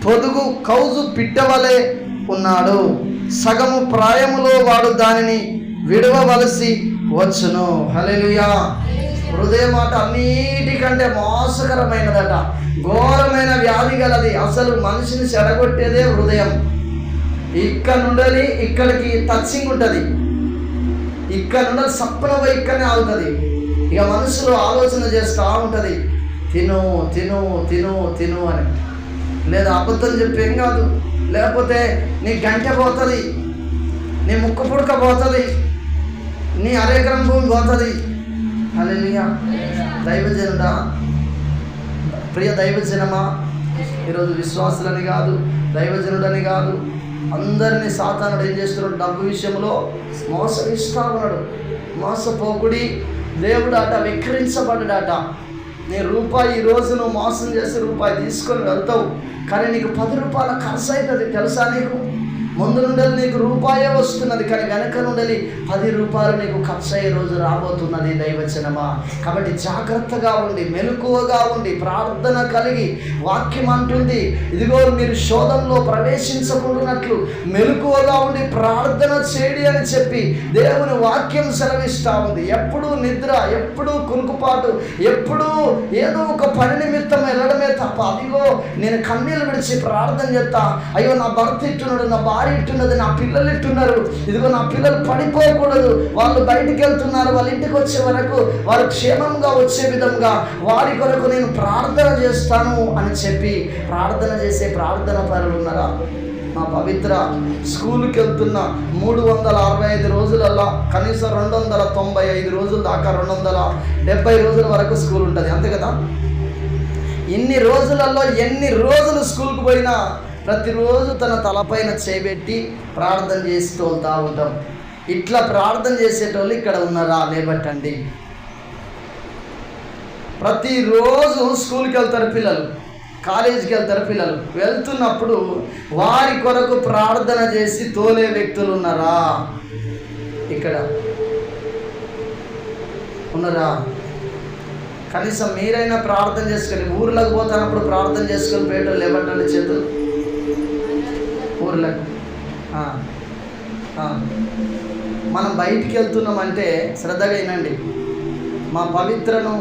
పొదుగు కౌజు పిట్టవలే ఉన్నాడు. సగము ప్రాయములో వాడు దానిని విడవవలసి వచ్చును. హల్లెలూయా. హృదయ మాట అన్నిటికంటే మోసకరమైనదట, ఘోరమైన వ్యాధి గలది. అసలు మనిషిని చెడగొట్టేదే హృదయం. ఇక్కడ నుండి ఇక్కడికి టచింగ్ ఉంటుంది, ఇక్కడ నుండి సప్పన పోయి ఇక్కడనే ఆగుతుంది. ఇక మనసులో ఆలోచన చేస్తూ ఉంటుంది, తిను తిను తిను తిను అని. లేదా అబద్ధం చెప్పేం కాదు, లేకపోతే నీ గంటె పోతుంది, నీ ముక్కు పుడక పోతుంది, నీ అరేకరం భూమి పోతుంది. హల్లెలూయా. దైవజనుడా, ప్రియ దైవజనమా, ఈరోజు విశ్వాసులని కాదు, దైవజనుడని కాదు, అందరినీ సాతానుడు ఏం చేస్తున్నాడు? డబ్బు విషయంలో మోసగిస్తూ ఉన్నాడు. మోసపోకుడి, దేవుడు అట విక్రించబడ్డాట. నీ రూపాయి ఈరోజు నువ్వు మోసం చేసి రూపాయి తీసుకొని వెళ్తావు, కానీ నీకు 10 రూపాయల ఖర్చు అవుతుంది. తెలుసా? నీకు ముందు నుండి నీకు రూపాయే వస్తున్నది, కానీ వెనక నుండి 10 రూపాయలు నీకు ఖర్చు అయ్యే రోజు రాబోతున్నది దైవజనమా. కాబట్టి జాగ్రత్తగా ఉండి, మెలకువగా ఉండి, ప్రార్థన కలిగి, వాక్యం అంటుంది ఇదిగో మీరు శోధనలో ప్రవేశించకూడనట్లు మెలకువగా ఉండి ప్రార్థన చేయండి అని చెప్పి దేవుని వాక్యం సెలవిస్తూ ఉంది. ఎప్పుడూ నిద్ర, ఎప్పుడూ కునుకుపాటు, ఎప్పుడూ ఏదో ఒక పని నిమిత్తం వెళ్ళడమే తప్ప అదిగో నేను కన్నీళ్ళు విడిచి ప్రార్థన చేస్తా, అయ్యో నా భర్త ఇట్టున్నాడు, నా భార్య భార్య ఇట్టున్నది, నా పిల్లలు ఇట్టున్నారు, ఇదిగో నా పిల్లలు పడిపోకూడదు, వాళ్ళు బయటికి వెళ్తున్నారు, వాళ్ళ ఇంటికి వచ్చే వరకు వారు క్షేమంగా వచ్చే విధంగా వారి కొరకు నేను ప్రార్థన చేస్తాను అని చెప్పి ప్రార్థన చేసే ప్రార్థన పరులు ఉన్నారా? మా పవిత్ర స్కూల్కి వెళ్తున్న 365 రోజులలో కనీసం 295 రోజుల దాకా 270 రోజుల వరకు స్కూల్ ఉంటుంది, అంతే కదా. ఇన్ని రోజులలో ఎన్ని రోజులు స్కూల్కి పోయినా ప్రతిరోజు తన తలపైన చేపెట్టి ప్రార్థన చేసి తోలుతూ ఉంటాం. ఇట్లా ప్రార్థన చేసేటోళ్ళు ఇక్కడ ఉన్నారా? లేబట్టండి. ప్రతిరోజు స్కూల్కి వెళ్తారు పిల్లలు, కాలేజీకి వెళ్తారు పిల్లలు. వెళ్తున్నప్పుడు వారి కొరకు ప్రార్థన చేసి తోలే వ్యక్తులు ఉన్నారా? ఇక్కడ ఉన్నారా? కనీసం మీరైనా ప్రార్థన చేసుకొని, ఊర్లకు పోతున్నప్పుడు ప్రార్థన చేసుకొని పేటలు లేబట్టండి చేతులు. ఊర్లకు మనం బయటికి వెళ్తున్నామంటే శ్రద్ధగా వినండి. మా పవిత్రను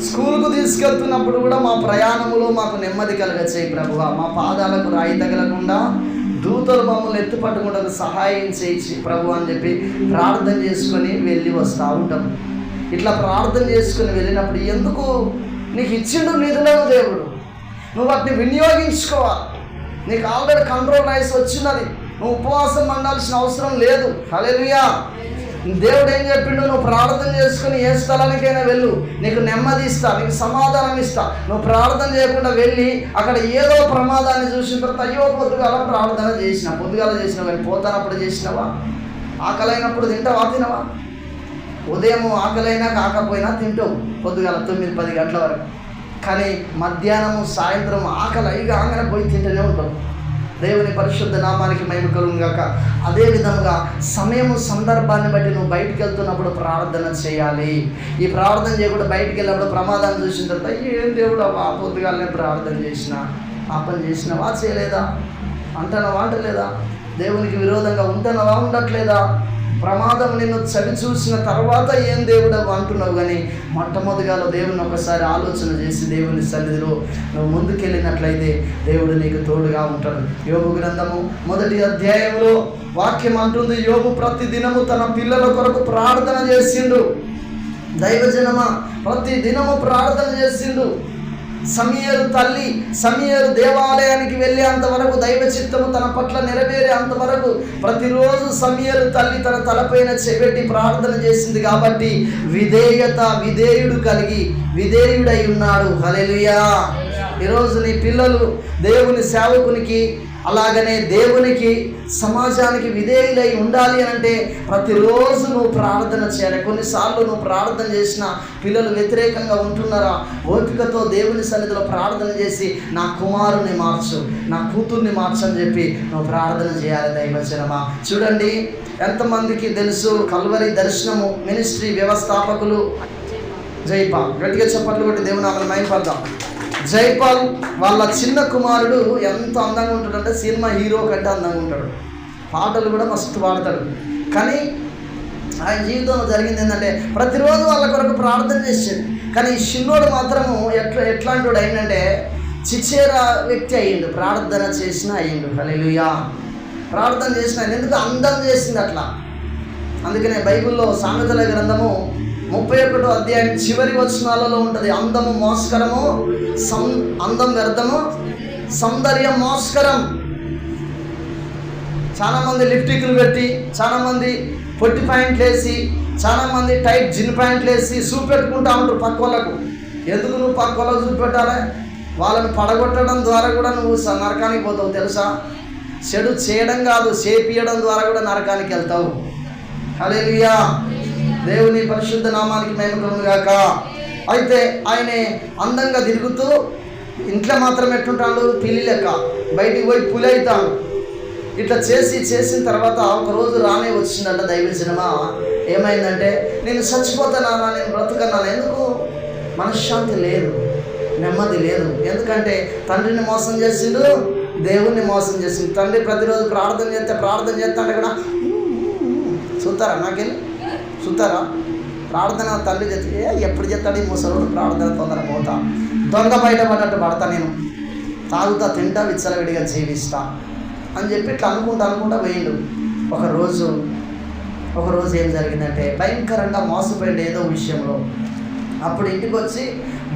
స్కూల్కు తీసుకెళ్తున్నప్పుడు కూడా మా ప్రయాణములో మాకు నెమ్మది కలగచేయి ప్రభువా. మా పాదాలకు రాయి తగలకుండా దూతలు మమ్మల్ని ఎత్తుపట్టకుండా సహాయం చేయించి ప్రభు అని చెప్పి ప్రార్థన చేసుకొని వెళ్ళి వస్తూ ఉంటాం. ఇట్లా ప్రార్థన చేసుకుని వెళ్ళినప్పుడు ఎందుకు నీకు ఇచ్చిండు నిధులను దేవుడు, నువ్వు వాటిని వినియోగించుకోవాలి. నీకు ఆల్రెడీ కంట్రోల్ రైస్ వచ్చినది, నువ్వు ఉపవాసం ఉండాల్సిన అవసరం లేదు. హల్లెలూయా. దేవుడు ఏం చెప్పిండు? నువ్వు ప్రార్థన చేసుకుని ఏ స్థలానికైనా వెళ్ళు, నీకు నెమ్మది ఇస్తా, నీకు సమాధానం ఇస్తా. నువ్వు ప్రార్థన చేయకుండా వెళ్ళి అక్కడ ఏదో ప్రమాదాన్ని చూసిన తర్వాత అయ్యో పొద్దుగాల ప్రార్థన చేసిన, పొద్దుగాల చేసినావు కానీ పోతానప్పుడు చేసినావా? ఆకలైనప్పుడు తినవా? ఉదయం ఆకలైనా కాకపోయినా తింటావు పొద్దుగాల 9-10 గంటల వరకు. కానీ మధ్యాహ్నం సాయంత్రం ఆకలి అయిగానే పోయి తింటూనే ఉంటావు. దేవుని పరిశుద్ధ నామానికి మహిమ కలుగును గాక. అదే విధంగా సమయము సందర్భాన్ని బట్టి నువ్వు బయటికి వెళ్తున్నప్పుడు ప్రార్థన చేయాలి. ఈ ప్రార్థన చేయకుండా బయటికి వెళ్ళినప్పుడు ప్రమాదాన్ని చూసిన తర్వాత ఏం దేవుడు ఆ పొద్దుగాలనే ప్రార్థన చేసినా, ఆ పని చేసినావా చేయలేదా, అంటున్నావా అంటలేదా, దేవునికి విరోధంగా ఉంటున్నావా ఉండట్లేదా, ప్రమాదం నిన్ను చవి చూసిన తర్వాత ఏం దేవుడు అంటున్నావు. కానీ మొట్టమొదటిగా దేవుని ఒకసారి ఆలోచన చేసి దేవుని సన్నిధిలో నువ్వు ముందుకెళ్ళినట్లయితే దేవుడు నీకు తోడుగా ఉంటాడు. యోబు గ్రంథము 1వ అధ్యాయంలో వాక్యం అంటుంది, యోబు ప్రతి దినము తన పిల్లల కొరకు ప్రార్థన చేసిండు. దైవజనమా, ప్రతి దినము ప్రార్థన చేసిండు. సమీయేలు తల్లి సమీయేలు దేవాలయానికి వెళ్ళేంతవరకు, దైవ చిత్తము తన పట్ల నెరవేరే అంతవరకు ప్రతిరోజు సమీయేలు తల్లి తన తలపైన చేపెట్టి ప్రార్థన చేసింది. కాబట్టి విధేయుడు కలిగి విధేయుడై ఉన్నాడు. హల్లెలూయా. ఈరోజు నీ పిల్లలు దేవుని సేవకునికి, అలాగనే దేవునికి, సమాజానికి విధేయులై ఉండాలి అంటే ప్రతిరోజు నువ్వు ప్రార్థన చేయాలి. కొన్నిసార్లు నువ్వు ప్రార్థన చేసిన పిల్లలు వ్యతిరేకంగా ఉంటున్నారా? ఓపికతో దేవుని సన్నిధిలో ప్రార్థన చేసి నా కుమారుని మార్చు, నా కూతుర్ని మార్చు అని చెప్పి నువ్వు ప్రార్థన చేయాలి. దైవజనమా, చూడండి ఎంతమందికి తెలుసు కల్వరి దర్శనము మినిస్ట్రీ వ్యవస్థాపకులు జైపాల్. గట్టిగా చప్పట్లు కొట్టి దేవుని నామమున మహిమపడదాం. జైపాల్ వాళ్ళ చిన్న కుమారుడు ఎంత అందంగా ఉంటాడంటే సినిమా హీరో కంటే అందంగా ఉంటాడు, పాటలు కూడా మస్తు పాడతాడు. కానీ ఆయన జీవితంలో జరిగింది ఏంటంటే ప్రతిరోజు వాళ్ళ కొరకు ప్రార్థన చేసాడు. కానీ ఈ చిన్నోడు మాత్రము ఎట్లాంటి వాడు అయిందంటే చిచ్చేరా వ్యక్తి అయ్యిండు. ప్రార్థన చేసిన అయ్యిండు. హల్లెలూయా. ప్రార్థన చేసిన ఎందుకు అందం చేసింది అట్లా. అందుకనే బైబిల్లో సామెతల గ్రంథము 31వ అధ్యాయం చివరి వచనాలలో ఉంటుంది, అందము మోస్కరము, అందం వ్యర్థము, సౌందర్యం మోస్కరం. చాలామంది లిప్టిక్లు పెట్టి, చాలామంది పొట్టి ప్యాంట్లు వేసి, చాలామంది టైట్ జిన్ ప్యాంట్లు వేసి చూపెట్టుకుంటా ఉంటారు పక్క వాళ్ళకు. ఎందుకు నువ్వు పక్క వాళ్ళకు చూపెట్టాలి? వాళ్ళని పడగొట్టడం ద్వారా కూడా నువ్వు నరకానికి పోతావు తెలుసా. చెడు చేయడం కాదు, చేపియడం ద్వారా కూడా నరకానికి వెళ్తావు. హల్లెలూయా. దేవుని పరిశుద్ధ నామానికి మహిమ కలుగును గాక. అయితే ఆయన అందంగా తిరుగుతూ ఇంట్లో మాత్రం ఎట్టుంటాడు, పిల్లి లెక్క, బయటికి పోయి పులి అవుతాడు. ఇట్లా చేసిన తర్వాత ఒకరోజు రానే వచ్చిందంట దైవజనమా. ఏమైందంటే నేను చచ్చిపోతానా, నేను బ్రతుకన్నాను. ఎందుకు? మనశ్శాంతి లేదు, నెమ్మది లేదు. ఎందుకంటే తండ్రిని మోసం చేసిండు, దేవుణ్ణి మోసం చేసిండు. తండ్రి ప్రతిరోజు ప్రార్థన చేస్తాంటే కూడా చూస్తారా, నాకెళ్ళి చూస్తారా ప్రార్థన తండ్రి చేస్తే ఎప్పుడు చేస్తాడు ఈ ముసలోడు ప్రార్థన, తొందర పోతా, దొంగ బయటపడ్డట్టు పడతా, నేను తాగుతా, తింటా, విచ్చలవిడిగా జీవిస్తా. అని చెప్పి ఇట్లా అనుకుంటా పోయిండు. ఒకరోజు ఏం జరిగిందంటే భయంకరంగా మోసపోయింది ఏదో విషయంలో. అప్పుడు ఇంటికి వచ్చి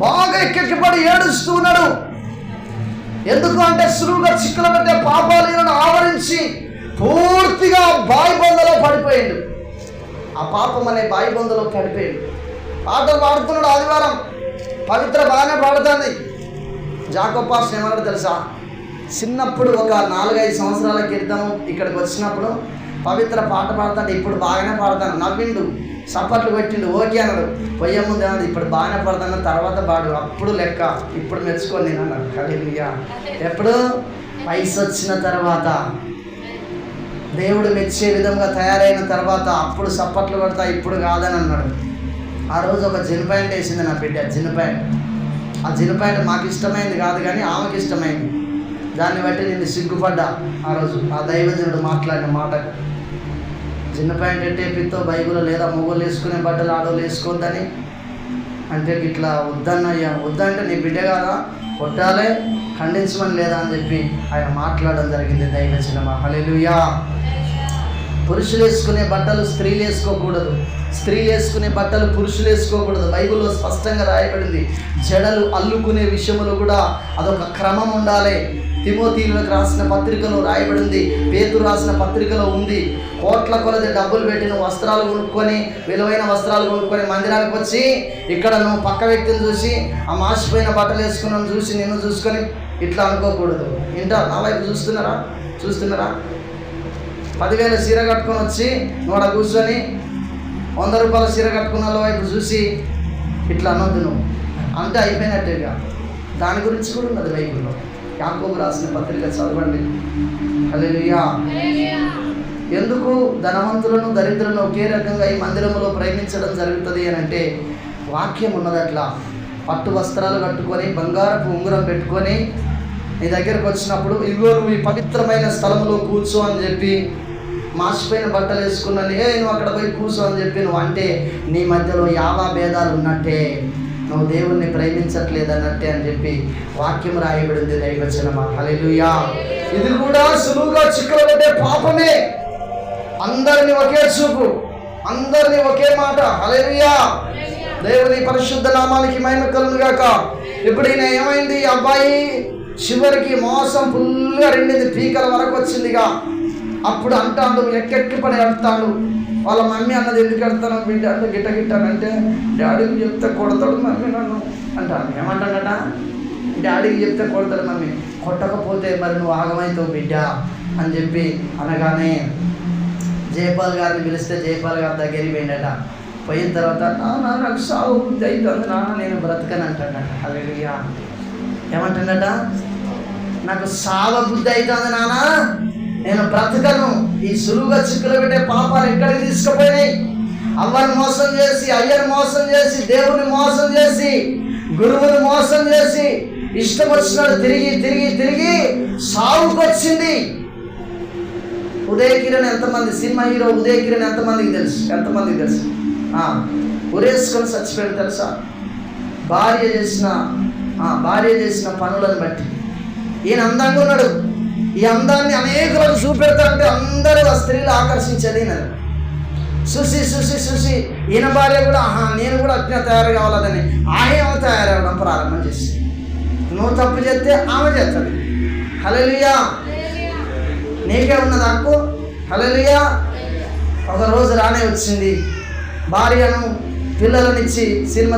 బాగా ఎక్కెక్కిపడి ఏడుస్తూ ఉన్నాడు. ఎందుకు అంటే సులువుగా చిక్కులు పెట్టే పాపాలను ఆవరించి పూర్తిగా బాయిబందలో పడిపోయాడు. ఆ పాపం అనే బాయిబందలో పడిపోయాడు. పాటలు పాడుతున్నాడు. ఆదివారం పవిత్ర బాగానే పాడుతుంది. జాకోబ్ పాస్టర్ ఏమన్నాడు తెలుసా? చిన్నప్పుడు ఒక 4-5 సంవత్సరాల క్రితం ఇక్కడికి వచ్చినప్పుడు పవిత్ర పాట పాడుతాడు. ఇప్పుడు బాగానే పాడతాను. నవ్విండు, సప్పట్లు పెట్టిండు, ఓకే అన్నాడు. పొయ్యే ముందు ఏమన్నా ఇప్పుడు బాగానే పడతాను, తర్వాత పాడు, అప్పుడు లెక్క, ఇప్పుడు మెచ్చుకొని నేను అన్నాడు. హల్లెలూయా. ఎప్పుడు? వయసు వచ్చిన తర్వాత, దేవుడు మెచ్చే విధంగా తయారైన తర్వాత అప్పుడు సప్పట్లు కొడతా, ఇప్పుడు కాదని అన్నాడు. ఆ రోజు ఒక జిన్ ప్యాంట్ వేసింది నా బిడ్డ. జిన్ ప్యాంట్. ఆ జిన్ ప్యాంట్ మాకు ఇష్టమైంది కాదు కానీ ఆమెకి ఇష్టమైంది. దాన్ని బట్టి నేను సిగ్గుపడ్డా ఆ రోజు. ఆ దైవజనుడు మాట్లాడిన మాటకు, జిన్ ప్యాంట్ అంటే పిత్తో బైబుల్ లేదా మొగోళ్ళు వేసుకునే బట్టలు ఆడోళ్ళు వేసుకోవద్దని అంటే ఇట్లా వద్దన్నయ్యా, వద్దంటే నీ బిడ్డ కాదా, కొట్టాలే, ఖండించమని లేదా అని చెప్పి ఆయన మాట్లాడడం జరిగింది. దైవజనమా, హల్లెలూయా. పురుషులు వేసుకునే బట్టలు స్త్రీలు వేసుకోకూడదు, స్త్రీలు వేసుకునే బట్టలు పురుషులు వేసుకోకూడదు. బైబిల్లో స్పష్టంగా రాయబడింది. జడలు అల్లుకునే విషయంలో కూడా అదొక క్రమం ఉండాలి. తిమోతీయులకు రాసిన పత్రికలో రాయబడింది, పేతురు రాసిన పత్రికలో ఉంది. కోట్ల కొలది డబ్బులు పెట్టి నువ్వు వస్త్రాలు కొనుక్కొని, విలువైన వస్త్రాలు కొనుక్కొని మందిరానికి వచ్చి ఇక్కడ నువ్వు పక్క వ్యక్తిని చూసి ఆ మాసిపోయిన బట్టలు వేసుకున్నాను చూసి నిన్ను చూసుకొని ఇట్లా అనుకోకూడదు. ఇంటా నా వైపు చూస్తున్నారా? 10,000 చీర కట్టుకొని వచ్చి నోడ కూర్చొని 100 రూపాయల చీర కట్టుకున్న వాళ్ళ వైపు చూసి ఇట్లా అనొద్దు నువ్వు అంటే అయిపోయినట్టేగా. దాని గురించి కూడా ఉన్నది బైబిల్లో. యాకోబు రాసిన పత్రిక చదవండి. హల్లెలూయా. ఎందుకు ధనవంతులను దరిద్రులను ఒకే రకంగా ఈ మందిరంలో ప్రేమించడం జరుగుతుంది అని అంటే వాక్యం ఉన్నది. అట్లా పట్టు వస్త్రాలు కట్టుకొని బంగారపు ఉంగరం పెట్టుకొని నీ దగ్గరకు వచ్చినప్పుడు ఇదిగో నువ్వు ఈ పవిత్రమైన స్థలంలో కూర్చో అని చెప్పి, మాసిపోయిన బట్టలు వేసుకున్నాను నువ్వు అక్కడ పోయి కూర్చో అని చెప్పి నువ్వు అంటే నీ మధ్యలో యావా భేదాలు ఉన్నట్టే, నువ్వు దేవుణ్ణి ప్రేమించట్లేదు అన్నట్టే అని చెప్పి వాక్యం రాయబడింది. దైవజనమా, హల్లెలూయా. ఇది కూడా సులువుగా చిక్కులు పెట్టే పాపమే. అందరినీ ఒకే చూపు, అందరినీ ఒకే మాట. హల్లెలూయా. దేవుని పరిశుద్ధ నామానికి మహిమ కలుగును గాక. ఇప్పుడు ఈయన ఏమైంది? అబ్బాయి చివరికి మోసం ఫుల్గా రెండింది, పీకల వరకు వచ్చిందిగా. అప్పుడు అంటాడు, ఎక్కెక్కి పడి అంటాడు. వాళ్ళ మమ్మీ అన్నది ఎందుకు ఎడతాను బిడ్డ అంటే గిట్టగిట్టానంటే డాడీకి చెప్తే కొడతాడు మమ్మీ నన్ను అంటాను. ఏమంటాడట? డాడీకి చెప్తే కొడతాడు మమ్మీ, కొట్టకపోతే మరి నువ్వు ఆగమవుతావు బిడ్డ అని చెప్పి అనగానే జయపాల్ గారిని పిలిస్తే జయపాల్ గారి దగ్గరికి పోయిందట. పోయిన తర్వాత నాన్న నాకు సాగు బుద్ధి అవుతుంది నాన్న, నేను బ్రతకను అంటాడట. హల్లెలూయా. ఏమంటాడట? నాకు సావ బుద్ధి అవుతుంది నాన్న, నేను బ్రతకను. ఈ సులువుగా చిక్కులు పెట్టే పాపాలు ఎక్కడికి తీసుకుపోయినాయి? అవ్వని మోసం చేసి, అయ్యని మోసం చేసి, దేవుని మోసం చేసి, గురువుని మోసం చేసి, ఇష్టం వచ్చినాడు తిరిగి తిరిగి తిరిగి సావుకు వచ్చింది. ఉదయ్ కిరణ్ ఎంతమంది, సినిమా హీరో ఉదయ్ కిరణ్ ఎంతమందికి తెలుసు? ఉరేసుకొని చచ్చిపోయాడు తెలుసా? భార్య చేసిన పనులను బట్టి. ఈయన అందంగా ఉన్నాడు. ఈ అందాన్ని అనేకులకు చూపెడతారంటే అందరూ ఆ స్త్రీలు ఆకర్షించేది ఈయన. చూసి ఈయన భార్య కూడా నేను కూడా అట్లా తయారు కావాలని ఆయన తయారవడం ప్రారంభం చేసి, నువ్వు తప్పు చేస్తే ఆమె చేస్తాడు. హల్లెలూయా. నీకే ఉన్నది హక్కు. హల్లెలూయా. ఒకరోజు రానే వచ్చింది. భార్యను పిల్లలనిచ్చి సినిమా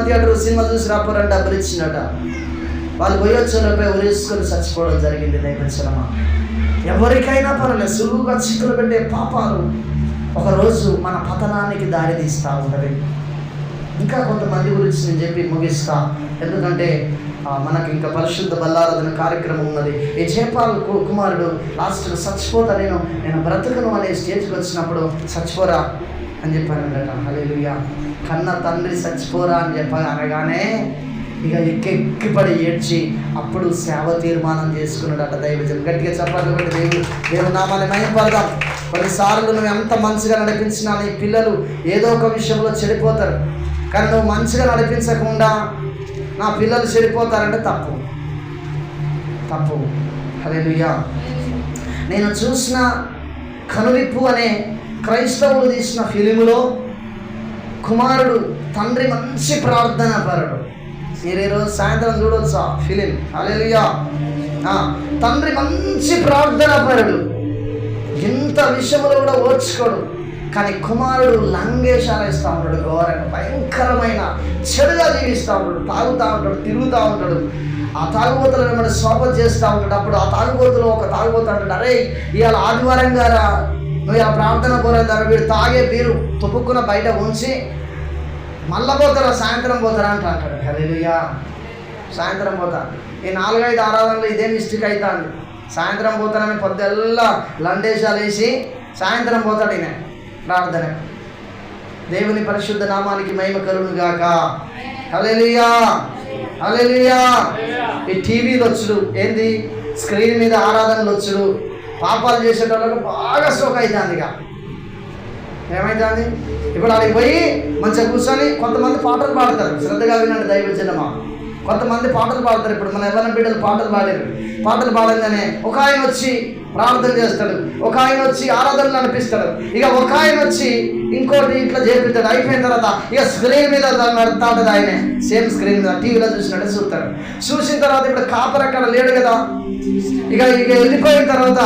చూసి రాపోరని డబ్బులు ఇచ్చిందట. వాళ్ళు పోయొచ్చేలోపై ఉరేసుకొని చచ్చిపోవడం జరిగింది. దైవజనమా, ఎవరికైనా పర్వాలేదు, సులువుగా చిక్కులు పెట్టే పాపాలు ఒకరోజు మన పతనానికి దారి తీస్తూ ఉంటుంది. ఇంకా కొంతమంది గురించి నేను చెప్పి ముగిస్తా, ఎందుకంటే మనకి ఇంకా పరిశుద్ధ బల్లారాధన కార్యక్రమం ఉన్నది. ఈ జయపాల్ కుమారుడు లాస్ట్గా చచ్చిపోతా, నేను బ్రతకను అనే స్టేజ్కి వచ్చినప్పుడు చచ్చిపోరా అని చెప్పానంట. హల్లెలూయా. కన్న తండ్రి చచ్చిపోరా అని అనగానే ఇక ఎక్కిపడి ఏడ్చి అప్పుడు సేవ తీర్మానం చేసుకున్నాడట. దైవజనం గట్టిగా చెప్పాలి. దేవుని నామాన్ని మహిమపడదాం. కొన్నిసార్లు నువ్వు ఎంత మంచిగా నడిపించినా నీ పిల్లలు ఏదో ఒక విషయంలో చెడిపోతారు. కానీ నువ్వు మంచిగా నడిపించకుండా నా పిల్లలు చెడిపోతారంటే తప్పు. హల్లెలూయా. నేను చూసిన కనువిప్పు అనే క్రైస్తవులు తీసిన ఫిలిములో కుమారుడు తండ్రి మంచి ప్రార్థన పరుడు. మీరు ఈరోజు సాయంత్రం చూడవచ్చు ఆ ఫిలిం. హల్లెలూయా. తండ్రి మంచి ప్రార్థన పరుడు, ఇంత విషయంలో కూడా ఓర్చుకోడు. కానీ కుమారుడు లంగేషాలు ఇస్తూ ఉంటాడు, ఘోరంగా భయంకరమైన చెడుగా జీవిస్తూ ఉంటాడు, తాగుతూ ఉంటాడు, తిరుగుతూ ఉంటాడు. ఆ తాగుబోతులు వెంబడి శోభ చేస్తూ ఉంటాడు. అప్పుడు ఆ తాగుబోతులు ఒక తాగుబోతు అంటాడు, అరే ఇవాళ ఆదివారం గారా, నువ్వు ఇలా ప్రార్థన పోరాడు, వీడు తాగే బీరు తుప్పుక్కున బయట ఉంచి మళ్ళా పోతారా, సాయంత్రం పోతారా అంటాడు. హల్లెలూయా. సాయంత్రం పోతా. ఈ 4-5 ఆరాధనలు ఇదే మిస్టేక్ అవుతుంది. సాయంత్రం పోతానని పొద్దుల్లా లండేశాలు వేసి సాయంత్రం పోతాడు ఈయన ప్రార్థన. దేవుని పరిశుద్ధ నామానికి మహిమ కలుగును గాక. హల్లెలూయా, హల్లెలూయా. ఈ టీవీలు వచ్చుడు ఏంది, స్క్రీన్ మీద ఆరాధనలు వచ్చుడు పాపాలు చేసేటోళ్ళకు బాగా సోక అవుతుంది. ఇక ఏమవుతుంది, ఇప్పుడు అక్కడికి పోయి మంచిగా కూర్చొని కొంతమంది పాటలు పాడతారు. శ్రద్ధగా వినండి దైవజనమా. కొంతమంది పాటలు పాడతారు. ఇప్పుడు మన ఎవరైనా బిడ్డలు పాటలు పాడారు. పాటలు పాడంగానే ఒక ఆయన వచ్చి ప్రార్థన చేస్తాడు, ఒక ఆయన వచ్చి ఆరాధనలు నడిపిస్తాడు, ఇక ఒక ఆయన వచ్చి ఇంకోటి ఇట్లా చేపిస్తాడు. అయిపోయిన తర్వాత ఇక స్క్రీన్ మీద నడుతాడు ఆయనే, సేమ్ స్క్రీన్ మీద టీవీలో చూసినట్టు చూస్తాడు. చూసిన తర్వాత ఇప్పుడు కాపర్ అక్కడ లేడు కదా, ఇక వెళ్ళిపోయిన తర్వాత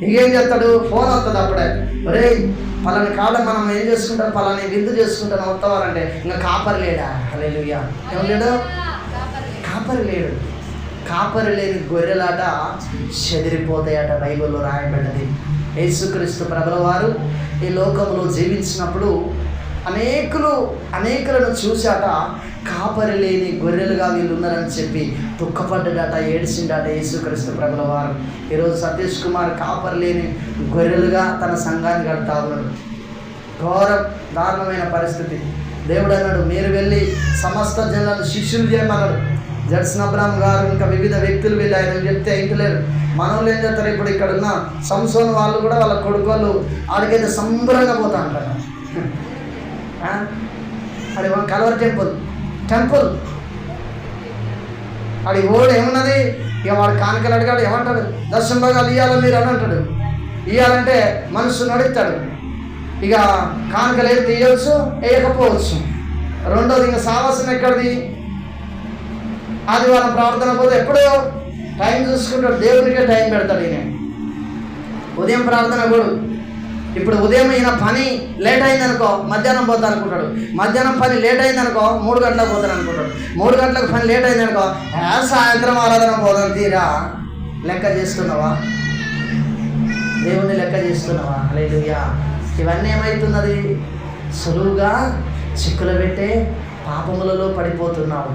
ఇక ఏం చేస్తాడు, ఫోన్ వస్తుంది. అప్పుడే ఒరే పలాని కాడ మనం ఏం చేసుకుంటాం, పలాని విందు చేసుకుంటాం వస్తావారంటే ఇంకా కాపరి లేడా. హల్లెలూయా. ఏం లేడు, కాపరి లేడు. కాపరి లేని గొర్రెలాట చెదిరిపోతాయట బైబిల్లో రాయబడ్డది. యేసుక్రీస్తు ప్రభుల వారు ఈ లోకంలో జీవించినప్పుడు అనేకులను చూశాట, కాపరి లేని గొర్రెలుగా వీళ్ళు ఉన్నారని చెప్పి దుఃఖపడ్డాడట, ఏడిసిండట యేసుక్రీస్తు ప్రభుల వారు. ఈరోజు సతీష్ కుమార్ కాపరి లేని గొర్రెలుగా తన సంఘాన్ని కడతా ఉన్నాడు. దారుణమైన పరిస్థితి. దేవుడు అన్నాడు, మీరు వెళ్ళి సమస్త జనులను శిష్యులు చేయమన్నాడు. జడ్సన్ అబ్రాహం గారు ఇంకా వివిధ వ్యక్తులు వెళ్ళి ఆయన చెప్తే ఇంటలేరు. మనోళ్ళు ఏం చేస్తారు, ఇప్పుడు ఇక్కడ ఉన్న సంసోన్ వాళ్ళు కూడా వాళ్ళ కొడుకోళ్ళు ఆడికైతే సంబరంగా పోతా అంటారు. అది కలవరి టెంపుల్ ఆడి ఓడు ఏమున్నది, ఇక వాడు కానుకలు అడిగాడు, ఏమంటాడు, దర్శన భాగాలు ఇవ్వాలి మీరు అని అంటాడు. ఇవ్వాలంటే మనసు నడుస్తాడు. ఇక కానుకలు ఏది తీయవచ్చు, వేయకపోవచ్చు. రెండోది ఇంకా సావాసం ఎక్కడిది, ఆదివారం ప్రార్థన పోతే ఎప్పుడో టైం చూసుకుంటాడు, దేవునికే టైం పెడతాడు. ఈయన ఉదయం ప్రార్థన కూడా, ఇప్పుడు ఉదయం ఈయన పని లేట్ అయిందనుకో మధ్యాహ్నం పోతాను అనుకుంటాడు, మధ్యాహ్నం పని లేట్ అయిందనుకో 3 గంటలకు పోతాను అనుకుంటాడు, 3 గంటలకు పని లేట్ అయిందనుకో సాయంత్రం ఆరాధన పోదాం. తీరా లెక్క చేస్తున్నావా, దేవుని లెక్క చేస్తున్నావా? హల్లెలూయా. ఇవన్నీ ఏమవుతున్నది, సులువుగా చిక్కులు పెట్టే పాపములలో పడిపోతున్నావు.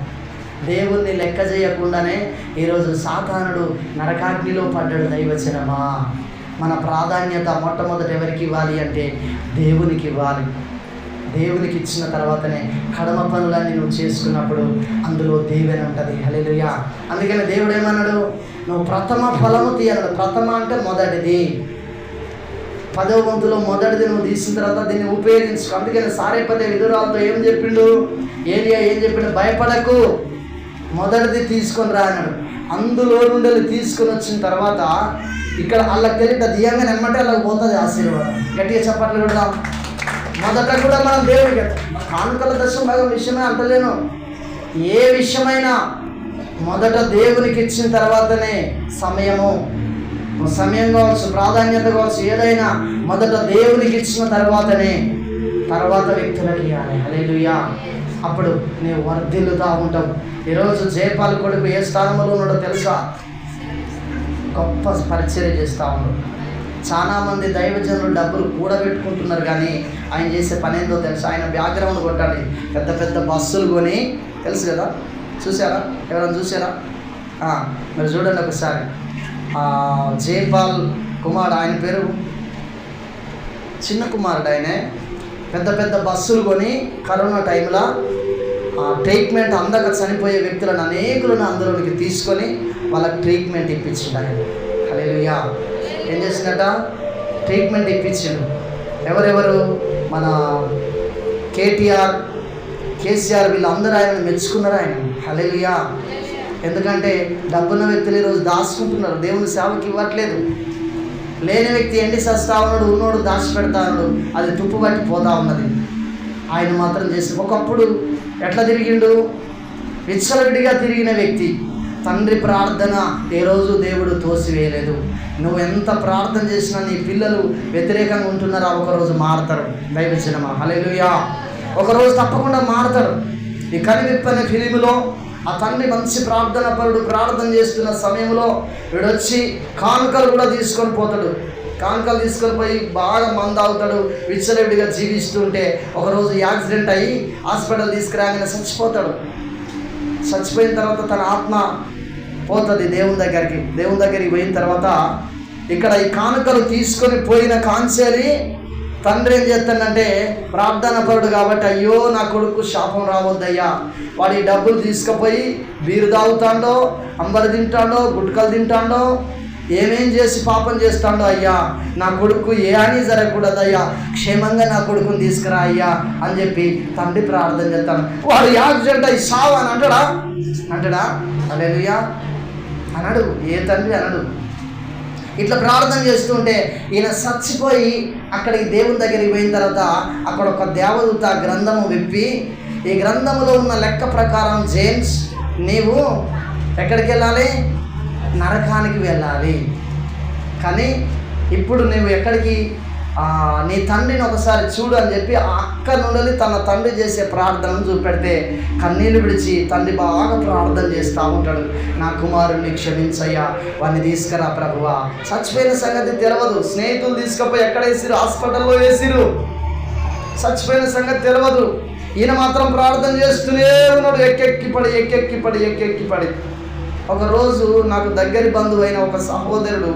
దేవుణ్ణి లెక్క చేయకుండానే ఈరోజు సాతానుడు నరకాగ్నిలో పడ్డాడు. దైవజనమా, మన ప్రాధాన్యత మొట్టమొదటి ఎవరికి ఇవ్వాలి అంటే దేవునికి ఇవ్వాలి. దేవునికి ఇచ్చిన తర్వాతనే కడమ పనులన్నీ నువ్వు చేసుకున్నప్పుడు అందులో దీవెన ఉంటుంది. హల్లెలూయా. అందుకని దేవుడు ఏమన్నాడు, నువ్వు ప్రథమ ఫలము తీయన్నాడు. ప్రథమ అంటే మొదటిది, 10వ వంతులో మొదటిది నువ్వు తీసిన తర్వాత దీన్ని ఉపయోగించుకో. అందుకని సారేపదే విధురాలతో ఏం చెప్పిండు, ఏలియా ఏం చెప్పిండు, భయపడకు, మొదటిది తీసుకొని రా అన్నాడు. అందులో నుండి తీసుకొని వచ్చిన తర్వాత ఇక్కడ వాళ్ళకి తెలియట దియంగా నెమ్మటే వాళ్ళకి పోతుంది ఆశీర్వాదం. గట్టిగా చప్పట్లు కూడా. మొదట కూడా మనం దేవుడికి కానుకల దర్శనం భాగం విషయమే అంటలేను, ఏ విషయమైనా మొదట దేవునికి ఇచ్చిన తర్వాతనే సమయం కావచ్చు, ప్రాధాన్యత కావచ్చు, ఏదైనా మొదట దేవునికి ఇచ్చిన తర్వాత వ్యక్తులకు ఇవ్వాలి. హల్లెలూయా. అప్పుడు నీవు వర్ధిల్లుతూ ఉంటావు. ఈరోజు జయపాల్ కొడుకు ఏ స్థానంలో ఉన్నాడో తెలుసా, గొప్ప పరిచర్య చేస్తూ ఉన్నాడు. చాలామంది దైవజనులు డబ్బులు కూడబెట్టుకుంటున్నారు, కానీ ఆయన చేసే పని ఏందో తెలుసు. ఆయన బ్యాక్గ్రౌండ్ కొట్టాలి, పెద్ద పెద్ద బస్సులు కొని, తెలుసు కదా, చూసారా, ఎవరైనా చూసారా? మీరు చూడండి ఒకసారి. జయపాల్ కుమార్, ఆయన పేరు చిన్న కుమారుడు. ఆయనే పెద్ద పెద్ద బస్సులు కొని కరోనా టైంలో ట్రీట్మెంట్ అందక చనిపోయే వ్యక్తులను అనేకులను అందులోనికి తీసుకొని వాళ్ళకి ట్రీట్మెంట్ ఇప్పించిండు ఆయన. హల్లెలూయా. ఏం చేసిందట, ట్రీట్మెంట్ ఇప్పించిండు. ఎవరెవరు, మన కేసీఆర్ వీళ్ళందరూ ఆయన మెచ్చుకున్నారు ఆయన. హల్లెలూయా. ఎందుకంటే డబ్బున్న వ్యక్తులు ఈరోజు దాచుకుంటున్నారు, దేవుని సేవకి ఇవ్వట్లేదు. లేని వ్యక్తి ఎండి సస్తా ఉన్నాడు, ఉన్నోడు దాచిపెడతా ఉన్నాడు, అది తుప్పు పట్టి పోతా ఉన్నది. ఆయన మాత్రం చేసి ఒకప్పుడు ఎట్లా తిరిగిండు? విచ్చలవిడిగా తిరిగిన వ్యక్తి. తండ్రి ప్రార్థన ఏ రోజు దేవుడు తోసివేయలేదు. నువ్వు ఎంత ప్రార్థన చేసినా నీ పిల్లలు వ్యతిరేకంగా ఉంటున్నారా, ఒకరోజు మారతారు. దైవజనమా, హల్లెలూయా. ఒకరోజు తప్పకుండా మారతారు. ఈ కనివిప్పనే ఫిలిములో ఆ తండ్రి మంచి ప్రార్థన పరుడు, ప్రార్థన చేస్తున్న సమయంలో వీడొచ్చి కానుకలు కూడా తీసుకొని పోతాడు. కానుకలు తీసుకొని పోయి బాగా మందాగుతాడు, విచ్చలవిడిగా జీవిస్తుంటే ఒకరోజు యాక్సిడెంట్ అయ్యి హాస్పిటల్ తీసుకురాగానే చచ్చిపోతాడు. చచ్చిపోయిన తర్వాత తన ఆత్మ పోతుంది దేవుని దగ్గరికి పోయిన తర్వాత ఇక్కడ ఈ కానుకలు తీసుకొని పోయిన కాంచేలి తండ్రి ఏం చేస్తాడంటే ప్రార్థన పరుడు కాబట్టి, అయ్యో నా కొడుకు శాపం రావద్దయ్యా, వాడి డబ్బులు తీసుకుపోయి బీరు తాగుతాడో, అంబలి తింటాడో, గుట్కలు తింటాడో, ఏమేం చేసి పాపం చేస్తాడో అయ్యా, నా కొడుకు ఏ అని జరగకూడదయ్యా, క్షేమంగా నా కొడుకుని తీసుకురా అయ్యా అని చెప్పి తండ్రి ప్రార్థన చేస్తాడు. వాడు యాక్సిడెంట్ అయ్యి సావు అని అంటాడా? హల్లెలూయా అనడు. ఏ తండ్రి అనడు. ఇట్లా ప్రార్థన చేస్తుంటే ఈయన చచ్చిపోయి అక్కడికి దేవుని దగ్గరికి పోయిన తర్వాత అక్కడ ఒక దేవదూత గ్రంథము విప్పి, ఈ గ్రంథములో ఉన్న లెక్క ప్రకారం జేమ్స్, నీవు ఎక్కడికి వెళ్ళాలి? నరకానికి వెళ్ళాలి. కానీ ఇప్పుడు నువ్వు ఎక్కడికి, నీ తండ్రిని ఒకసారి చూడు అని చెప్పి అక్క నుండి తన తండ్రి చేసే ప్రార్థనను చూపెడితే కన్నీళ్ళు విడిచి తండ్రి బాగా ప్రార్థన చేస్తూ ఉంటాడు. నా కుమారుణ్ణి క్షమించయ్యా, వాడిని తీసుకురా ప్రభువా. చచ్చిపోయిన సంగతి తెలియదు. స్నేహితులు తీసుకుపోయి ఎక్కడ వేసిరు? హాస్పిటల్లో వేసిరు. చచ్చిపోయిన సంగతి తెలియదు. ఈయన మాత్రం ప్రార్థన చేస్తూనే ఉన్నాడు, ఎక్కెక్కిపడి. ఒకరోజు నాకు దగ్గరి బంధువు అయిన ఒక సహోదరుడు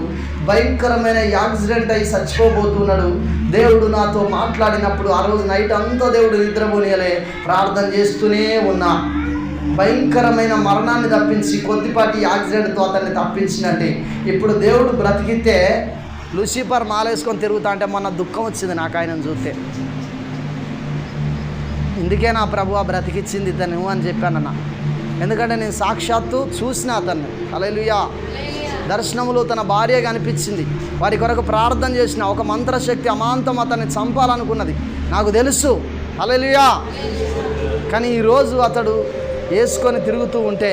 భయంకరమైన యాక్సిడెంట్ అయి చచ్చిపోబోతున్నాడు. దేవుడు నాతో మాట్లాడినప్పుడు ఆ రోజు నైట్ అంతా దేవుడు నిద్రపోనియలే, ప్రార్థన చేస్తూనే ఉన్నా. భయంకరమైన మరణాన్ని తప్పించి కొద్దిపాటి యాక్సిడెంట్తో అతన్ని తప్పించినట్టే. ఇప్పుడు దేవుడు బ్రతికితే లూసిఫర్ మాలేసుకొని తిరుగుతా అంటే మొన్న దుఃఖం వచ్చింది నాకు ఆయనను చూస్తే. ఇందుకే నా ప్రభువా బ్రతికిచ్చింది ఇతను అని చెప్పానన్న. ఎందుకంటే నేను సాక్షాత్తు చూసిన అతన్ని. హల్లెలూయా. దర్శనములో తన భార్య కనిపించింది. వారి కొరకు ప్రార్థన చేసిన ఒక మంత్రశక్తి అమాంతం అతన్ని చంపాలనుకున్నది, నాకు తెలుసు. హల్లెలూయా. కానీ ఈరోజు అతడు వేసుకొని తిరుగుతూ ఉంటే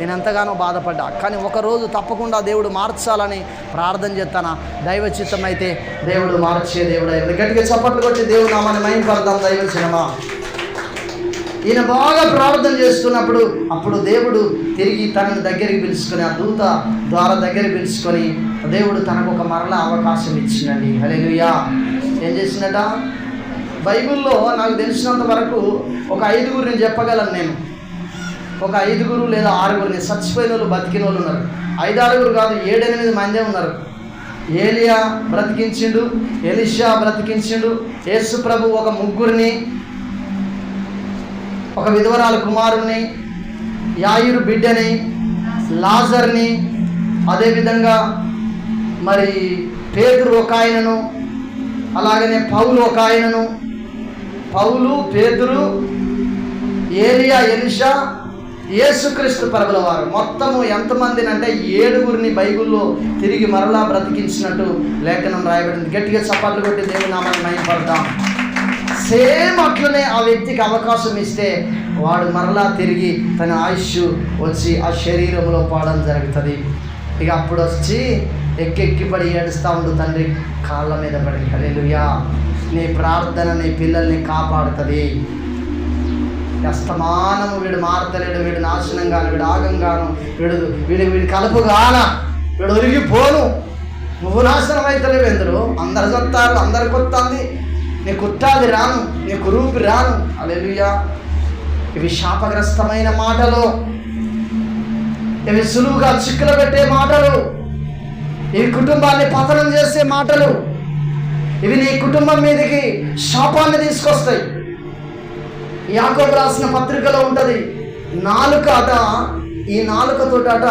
నేను ఎంతగానో బాధపడ్డా. కానీ ఒకరోజు తప్పకుండా దేవుడు మార్చాలని ప్రార్థన చేస్తానా. దైవ చిత్తం అయితే దేవుడు మార్చే దేవుడు. గట్టిగా చప్పట్లు కొట్టి దేవుడు నామాన్ని మహిమపడదాం. దైవజనమా, ఈయన బాగా ప్రార్థన చేస్తున్నప్పుడు అప్పుడు దేవుడు తిరిగి తనని దగ్గరికి పిలుచుకొని, ఆ దూత ద్వారా దగ్గరికి పిలుచుకొని దేవుడు తనకు ఒక మరలా అవకాశం ఇచ్చిందండి. హల్లెలూయా. ఏం చేసిందట? బైబిల్లో నాకు తెలిసినంత వరకు ఒక 5 నేను చెప్పగలను. నేను ఒక 5 లేదా 6 చచ్చిపోయిన వాళ్ళు బతికిన వాళ్ళు ఉన్నారు. 5-6 కాదు, 7-8 మందే ఉన్నారు. ఏలియా బ్రతికించిండు, ఎలీషా బ్రతికించిండు, యేసు ప్రభు ఒక 3, ఒక విధవరాల కుమారుణ్ణి, యాయిరు బిడ్డని, లాజర్ని, అదేవిధంగా మరి పేతురు ఒక ఆయనను, అలాగనే పౌలు ఒక ఆయనను. పౌలు, పేతురు, ఏలియా, ఎలీషా, యేసుక్రీస్తు ప్రభుల వారు మొత్తము ఎంతమందిని అంటే 7 బైబిల్లో తిరిగి మరలా బ్రతికించినట్టు లేఖనం రాయబడింది. గట్టిగా చప్పట్లు కొట్టి దేవుని నామాన్ని మహిమపడదాం. సేమ్ అట్లనే ఆ వ్యక్తికి అవకాశం ఇస్తే వాడు మరలా తిరిగి తన ఆయుష్ వచ్చి ఆ శరీరంలో పోవడం జరుగుతుంది. ఇక అప్పుడు వచ్చి ఎక్కెక్కిపడి ఏడుస్తూ ఉండు తండ్రి కాళ్ళ మీద పడి. హల్లెలూయా. నీ ప్రార్థన నీ పిల్లల్ని కాపాడుతుంది. అస్తమానము వీడు మారతలేడు, వీడు నాశనం గాను, వీడు ఆగంగాను, వీడి కలుపుగాన, వీడు ఒరిగిపోను, నువ్వు నాశనం అవుతలేవు. ఎందుకు అందరు చెప్తారు, అందరికి వస్తుంది, నీ కుట్టాది రాను, నీ కురూపి రాను. హల్లెలూయా. ఇవి శాపగ్రస్తమైన మాటలు, ఇవి సులువుగా చిక్కులు పెట్టే మాటలు, ఇవి కుటుంబాన్ని పతనం చేసే మాటలు, ఇవి నీ కుటుంబం మీదకి శాపాన్ని తీసుకొస్తాయి. యాకోబు రాసిన పత్రికలో ఉంటుంది, నాలుక అట, ఈ నాలుకతోటట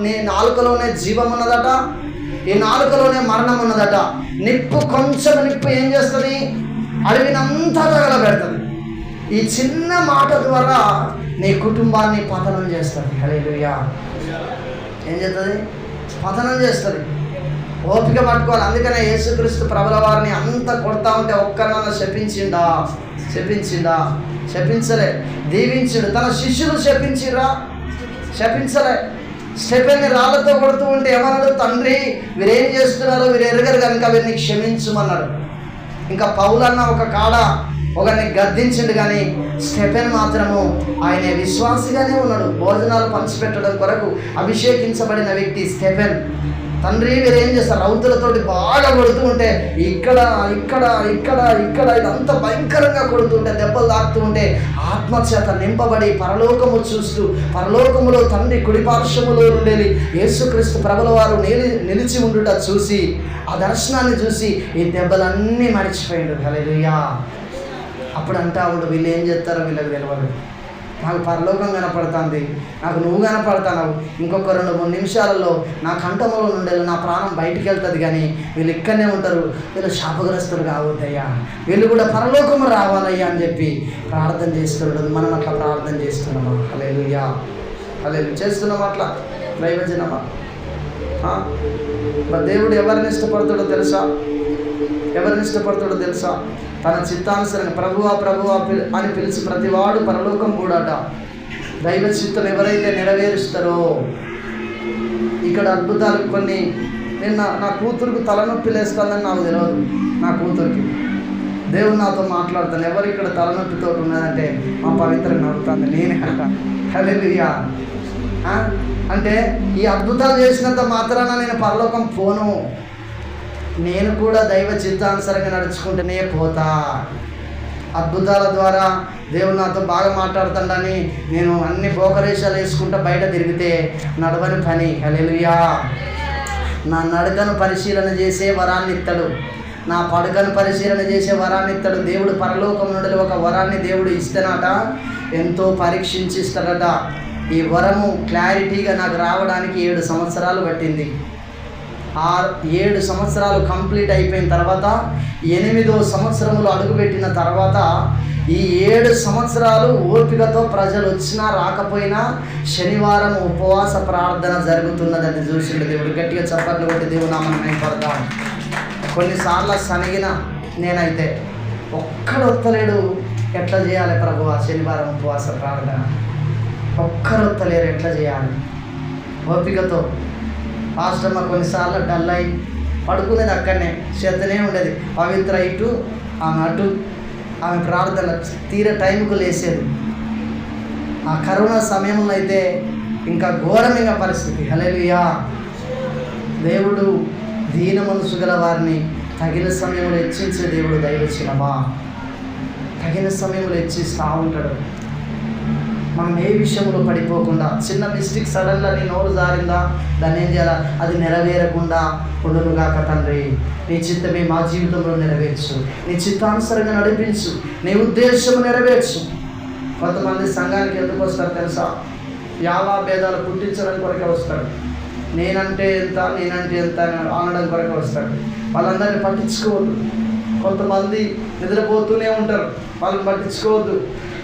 నీ నాలుకలోనే జీవం ఉన్నదట, ఈ నాలుకలోనే మరణం ఉన్నదట. కొంచెం నిప్పు ఏం చేస్తుంది? అడవినంతా తగలబెడుతుంది. ఈ చిన్న మాట ద్వారా నీ కుటుంబాన్ని పతనం చేస్తుంది. హల్లెలూయా. ఏం చేస్తుంది? పతనం చేస్తుంది. ఓపిక పట్టుకోవాలి. అందుకనే యేసుక్రీస్తు ప్రభుల వారిని అంత కొడతా ఉంటే ఒక్కనన్నా శపించలే, దీవించుడు. తన శిష్యులు శపించలే. స్టెఫెన్ని రాళ్లతో కొడుతూ ఉంటే ఏమన్నాడు? తండ్రి, వీరేం చేస్తున్నారో వీరు ఎరగరు కనుక వీరిని క్షమించమన్నాడు. ఇంకా పౌలన్న ఒక కాడ ఒకరిని గద్దించిండు, కానీ స్టెఫెన్ మాత్రము ఆయన విశ్వాసిగానే ఉన్నాడు. భోజనాలు పంచిపెట్టడం కొరకు అభిషేకించబడిన వ్యక్తి స్టెఫెన్. తండ్రి, వీరేం చేస్తారు? రౌతులతోటి బాగా కొడుతూ ఉంటే ఇక్కడ ఇదంతా భయంకరంగా కొడుతుంటే, దెబ్బలు తాకుతూ ఉంటే ఆత్మచేత నింపబడి పరలోకము చూస్తూ, పరలోకములో తండ్రి కుడిపార్శ్వములో ఉండేది యేసుక్రీస్తు ప్రభుల వారు నిలిచి ఉండుట చూసి, ఆ దర్శనాన్ని చూసి ఈ దెబ్బలన్నీ మరిచిపోయాడు. హల్లెలూయా. అప్పుడు అంటా ఉండు, వీళ్ళు ఏం చేస్తారో వీళ్ళకి తెలియదు. నాకు పరలోకం కనపడుతుంది, నాకు నువ్వు కనపడతావు. ఇంకొక 2-3 నిమిషాలలో నా కంఠంలో నుండి నా ప్రాణం బయటికి వెళ్తుంది, కానీ వీళ్ళు ఇక్కడనే ఉంటారు. వీళ్ళు శాపగ్రస్తులు కావద్దయ్యా, వీళ్ళు కూడా పరలోకము రావాలయ్యా అని చెప్పి ప్రార్థన చేస్తున్నాడు. మనం అట్లా ప్రార్థన చేస్తున్నామా? హల్లెలూయా. చేస్తున్నామా అట్లా దైవజనమా? దేవుడు ఎవరిని ఇష్టపడతాడో తెలుసా? తన చిత్తానుసరంగా ప్రభువా అని పిలిచి ప్రతివాడు పరలోకం కూడాట. దైవ చిత్తం ఎవరైతే నెరవేరుస్తారో, ఇక్కడ అద్భుతాలు కొన్ని. నేను నా కూతురుకు తలనొప్పి లేస్తుందని నాకు తెలియదు. నా కూతురికి దేవుడు నాతో మాట్లాడుతాను. ఎవరు ఇక్కడ తలనొప్పితో ఉన్నదంటే మా పవిత్రంగా నడుతుంది, నేనే అంటాను. హల్లెలూయా. అంటే ఈ అద్భుతాలు చేసినంత మాత్రాన నేను పరలోకం పోను. నేను కూడా దైవ చిత్తానుసరంగా నడుచుకుంటూనే పోతా. అద్భుతాల ద్వారా దేవుడు నాతో బాగా మాట్లాడుతాడని నేను అన్ని బోకరేషాలు వేసుకుంటా బయట తిరిగితే నడవని పని. హల్లెలూయా. నా నడకను పరిశీలన చేసే వరాన్ని ఇస్తాడు, నా పడకను పరిశీలన చేసే వరాన్ని ఇస్తాడు. దేవుడు పరలోకం నుండి ఒక వరాన్ని దేవుడు ఇస్తేనట, ఎంతో పరీక్షించి ఇస్తాడట. ఈ వరము క్లారిటీగా నాకు రావడానికి 7 సంవత్సరాలు పట్టింది. 7 సంవత్సరాలు కంప్లీట్ అయిపోయిన తర్వాత 8వ సంవత్సరంలో అడుగుపెట్టిన తర్వాత ఈ 7 సంవత్సరాలు ఓపికతో ప్రజలు వచ్చినా రాకపోయినా శనివారం ఉపవాస ప్రార్థన జరుగుతున్నదని చూసిండు దేవుడు. గట్టిగా చప్పట్లు కొట్టి దేవుడు నామమున పడతాం. కొన్నిసార్లు సనిగిన నేనైతే ఒక్కడొత్తలేడు, ఎట్లా చేయాలి ప్రభువా శనివారం ఉపవాస ప్రార్థన? ఒక్కరొత్తలేరు, ఎట్లా చేయాలి? ఓపికతో పాస్టమ్మ కొన్నిసార్లు డల్ అయి పడుకునేది అక్కడనే, చేతనే ఉండేది. పవిత్ర ఇటు, ఆమె అటు, ఆమె ప్రార్థన తీరే టైంకు లేసేది. ఆ కరోనా సమయంలో అయితే ఇంకా ఘోరమైన పరిస్థితి. హల్లెలూయా. దేవుడు దీన మనసు గల వారిని తగిన సమయంలో హెచ్చించే దేవుడు. దైవచినమా, తగిన సమయంలో హెచ్చిస్తూ ఉంటాడు. మనం ఏ విషయంలో పడిపోకుండా, చిన్న మిస్టేక్ సడన్గా నీ నోరు జారిందా, దాన్ని ఏం చేయాలా? అది నెరవేరకుండా ఉండునుగాక తండ్రి. నీ చిత్తమే మా జీవితంలో నెరవేర్చు, నీ చిత్తానుసరంగా నడిపించు, నీ ఉద్దేశం నెరవేర్చు. కొంతమంది సంఘానికి ఎందుకు వస్తారు తెలుసా? యావా భేదాలు పుట్టించడం కొరకే వస్తాడు. నేనంటే ఎంత అనడం కొరకే వస్తాడు. వాళ్ళందరినీ పట్టించుకోవద్దు. కొంతమంది నిద్రపోతూనే ఉంటారు, వాళ్ళని పట్టించుకోవద్దు.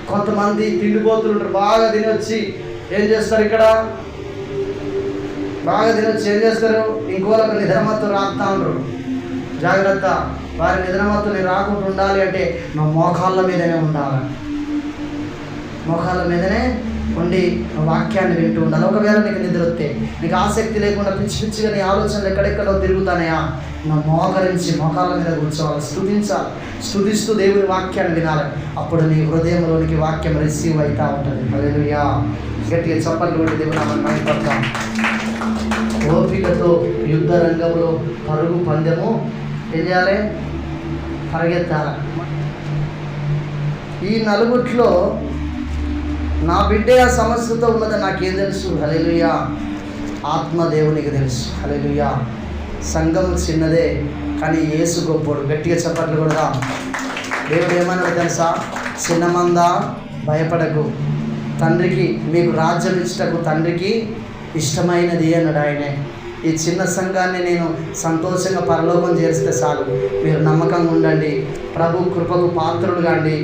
కొంతమంది తిండిపోతులు ఉంటారు, బాగా తినొచ్చి ఏం చేస్తారు? ఇక్కడ బాగా తినొచ్చి ఏం చేస్తారు? ఇంకోళ్ళకు నిద్రమత్తు రాకుతా ఉంటారు. జాగ్రత్త, వారి నిద్రమత్తు నేను రాకుండా ఉండాలి అంటే నా మోకాళ్ళ మీదనే ఉండాలి. మోకాళ్ళ మీదనే ఉండి వాక్యాన్ని వింటూ ఉండాలి. ఒకవేళ నీకు నిద్ర వస్తే, నీకు ఆసక్తి లేకుండా పిచ్చిగా నీ ఆలోచనలు ఎక్కడెక్కడో తిరుగుతానయా, నా మోకరించి మోకాళ్ళ మీద కూర్చోవాలి, స్తుతిస్తూ దేవుని వాక్యాన్ని వినాలి. అప్పుడు నీ హృదయంలోనికి వాక్యం రిసీవ్ అవుతూ ఉంటుంది. హల్లెలూయా. గట్టిగా చప్పట్లు కొట్టి దేవుని నామమున మహిమపడతాం. ఓపికతో యుద్ధ రంగంలో పరుగు పందెము ఏం చేయాలి? పరిగెత్తాలి. ఈ నలుగుట్లో నా బిడ్డ ఆ సమస్యతో ఉన్నదని నాకేం తెలుసు? హల్లెలూయా. ఆత్మదేవునికి తెలుసు. హల్లెలూయా. సంఘం చిన్నదే కానీ యేసు గొప్పోడు. గట్టిగా చప్పట్లు కొడదా. దేవుడు ఏమన్నాడు తెలుసా? చిన్నమందా భయపడకు, తండ్రికి మీకు రాజ్యం ఇచ్చటకు తండ్రికి ఇష్టమైనది అన్నాడు ఆయనే. ఈ చిన్న సంఘాన్ని నేను సంతోషంగా పరలోకం చేస్తే చాలు. మీరు నమ్మకంగా ఉండండి, ప్రభు కృపకు పాత్రులు కాండి,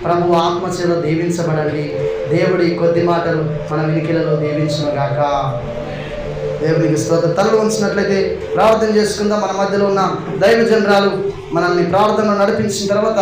ప్రభు ఆత్మచేత దీవించబడండి. దేవుడి కొద్ది మాటలు మన వినికిలలో దీవించును గాక. దేవునికి స్తోత్రం. తలలు ఉంచినట్లయితే ప్రార్థన చేసుకుందాం. మన మధ్యలో ఉన్న దైవజనరాలు మనల్ని ప్రార్థనలో నడిపించిన తర్వాత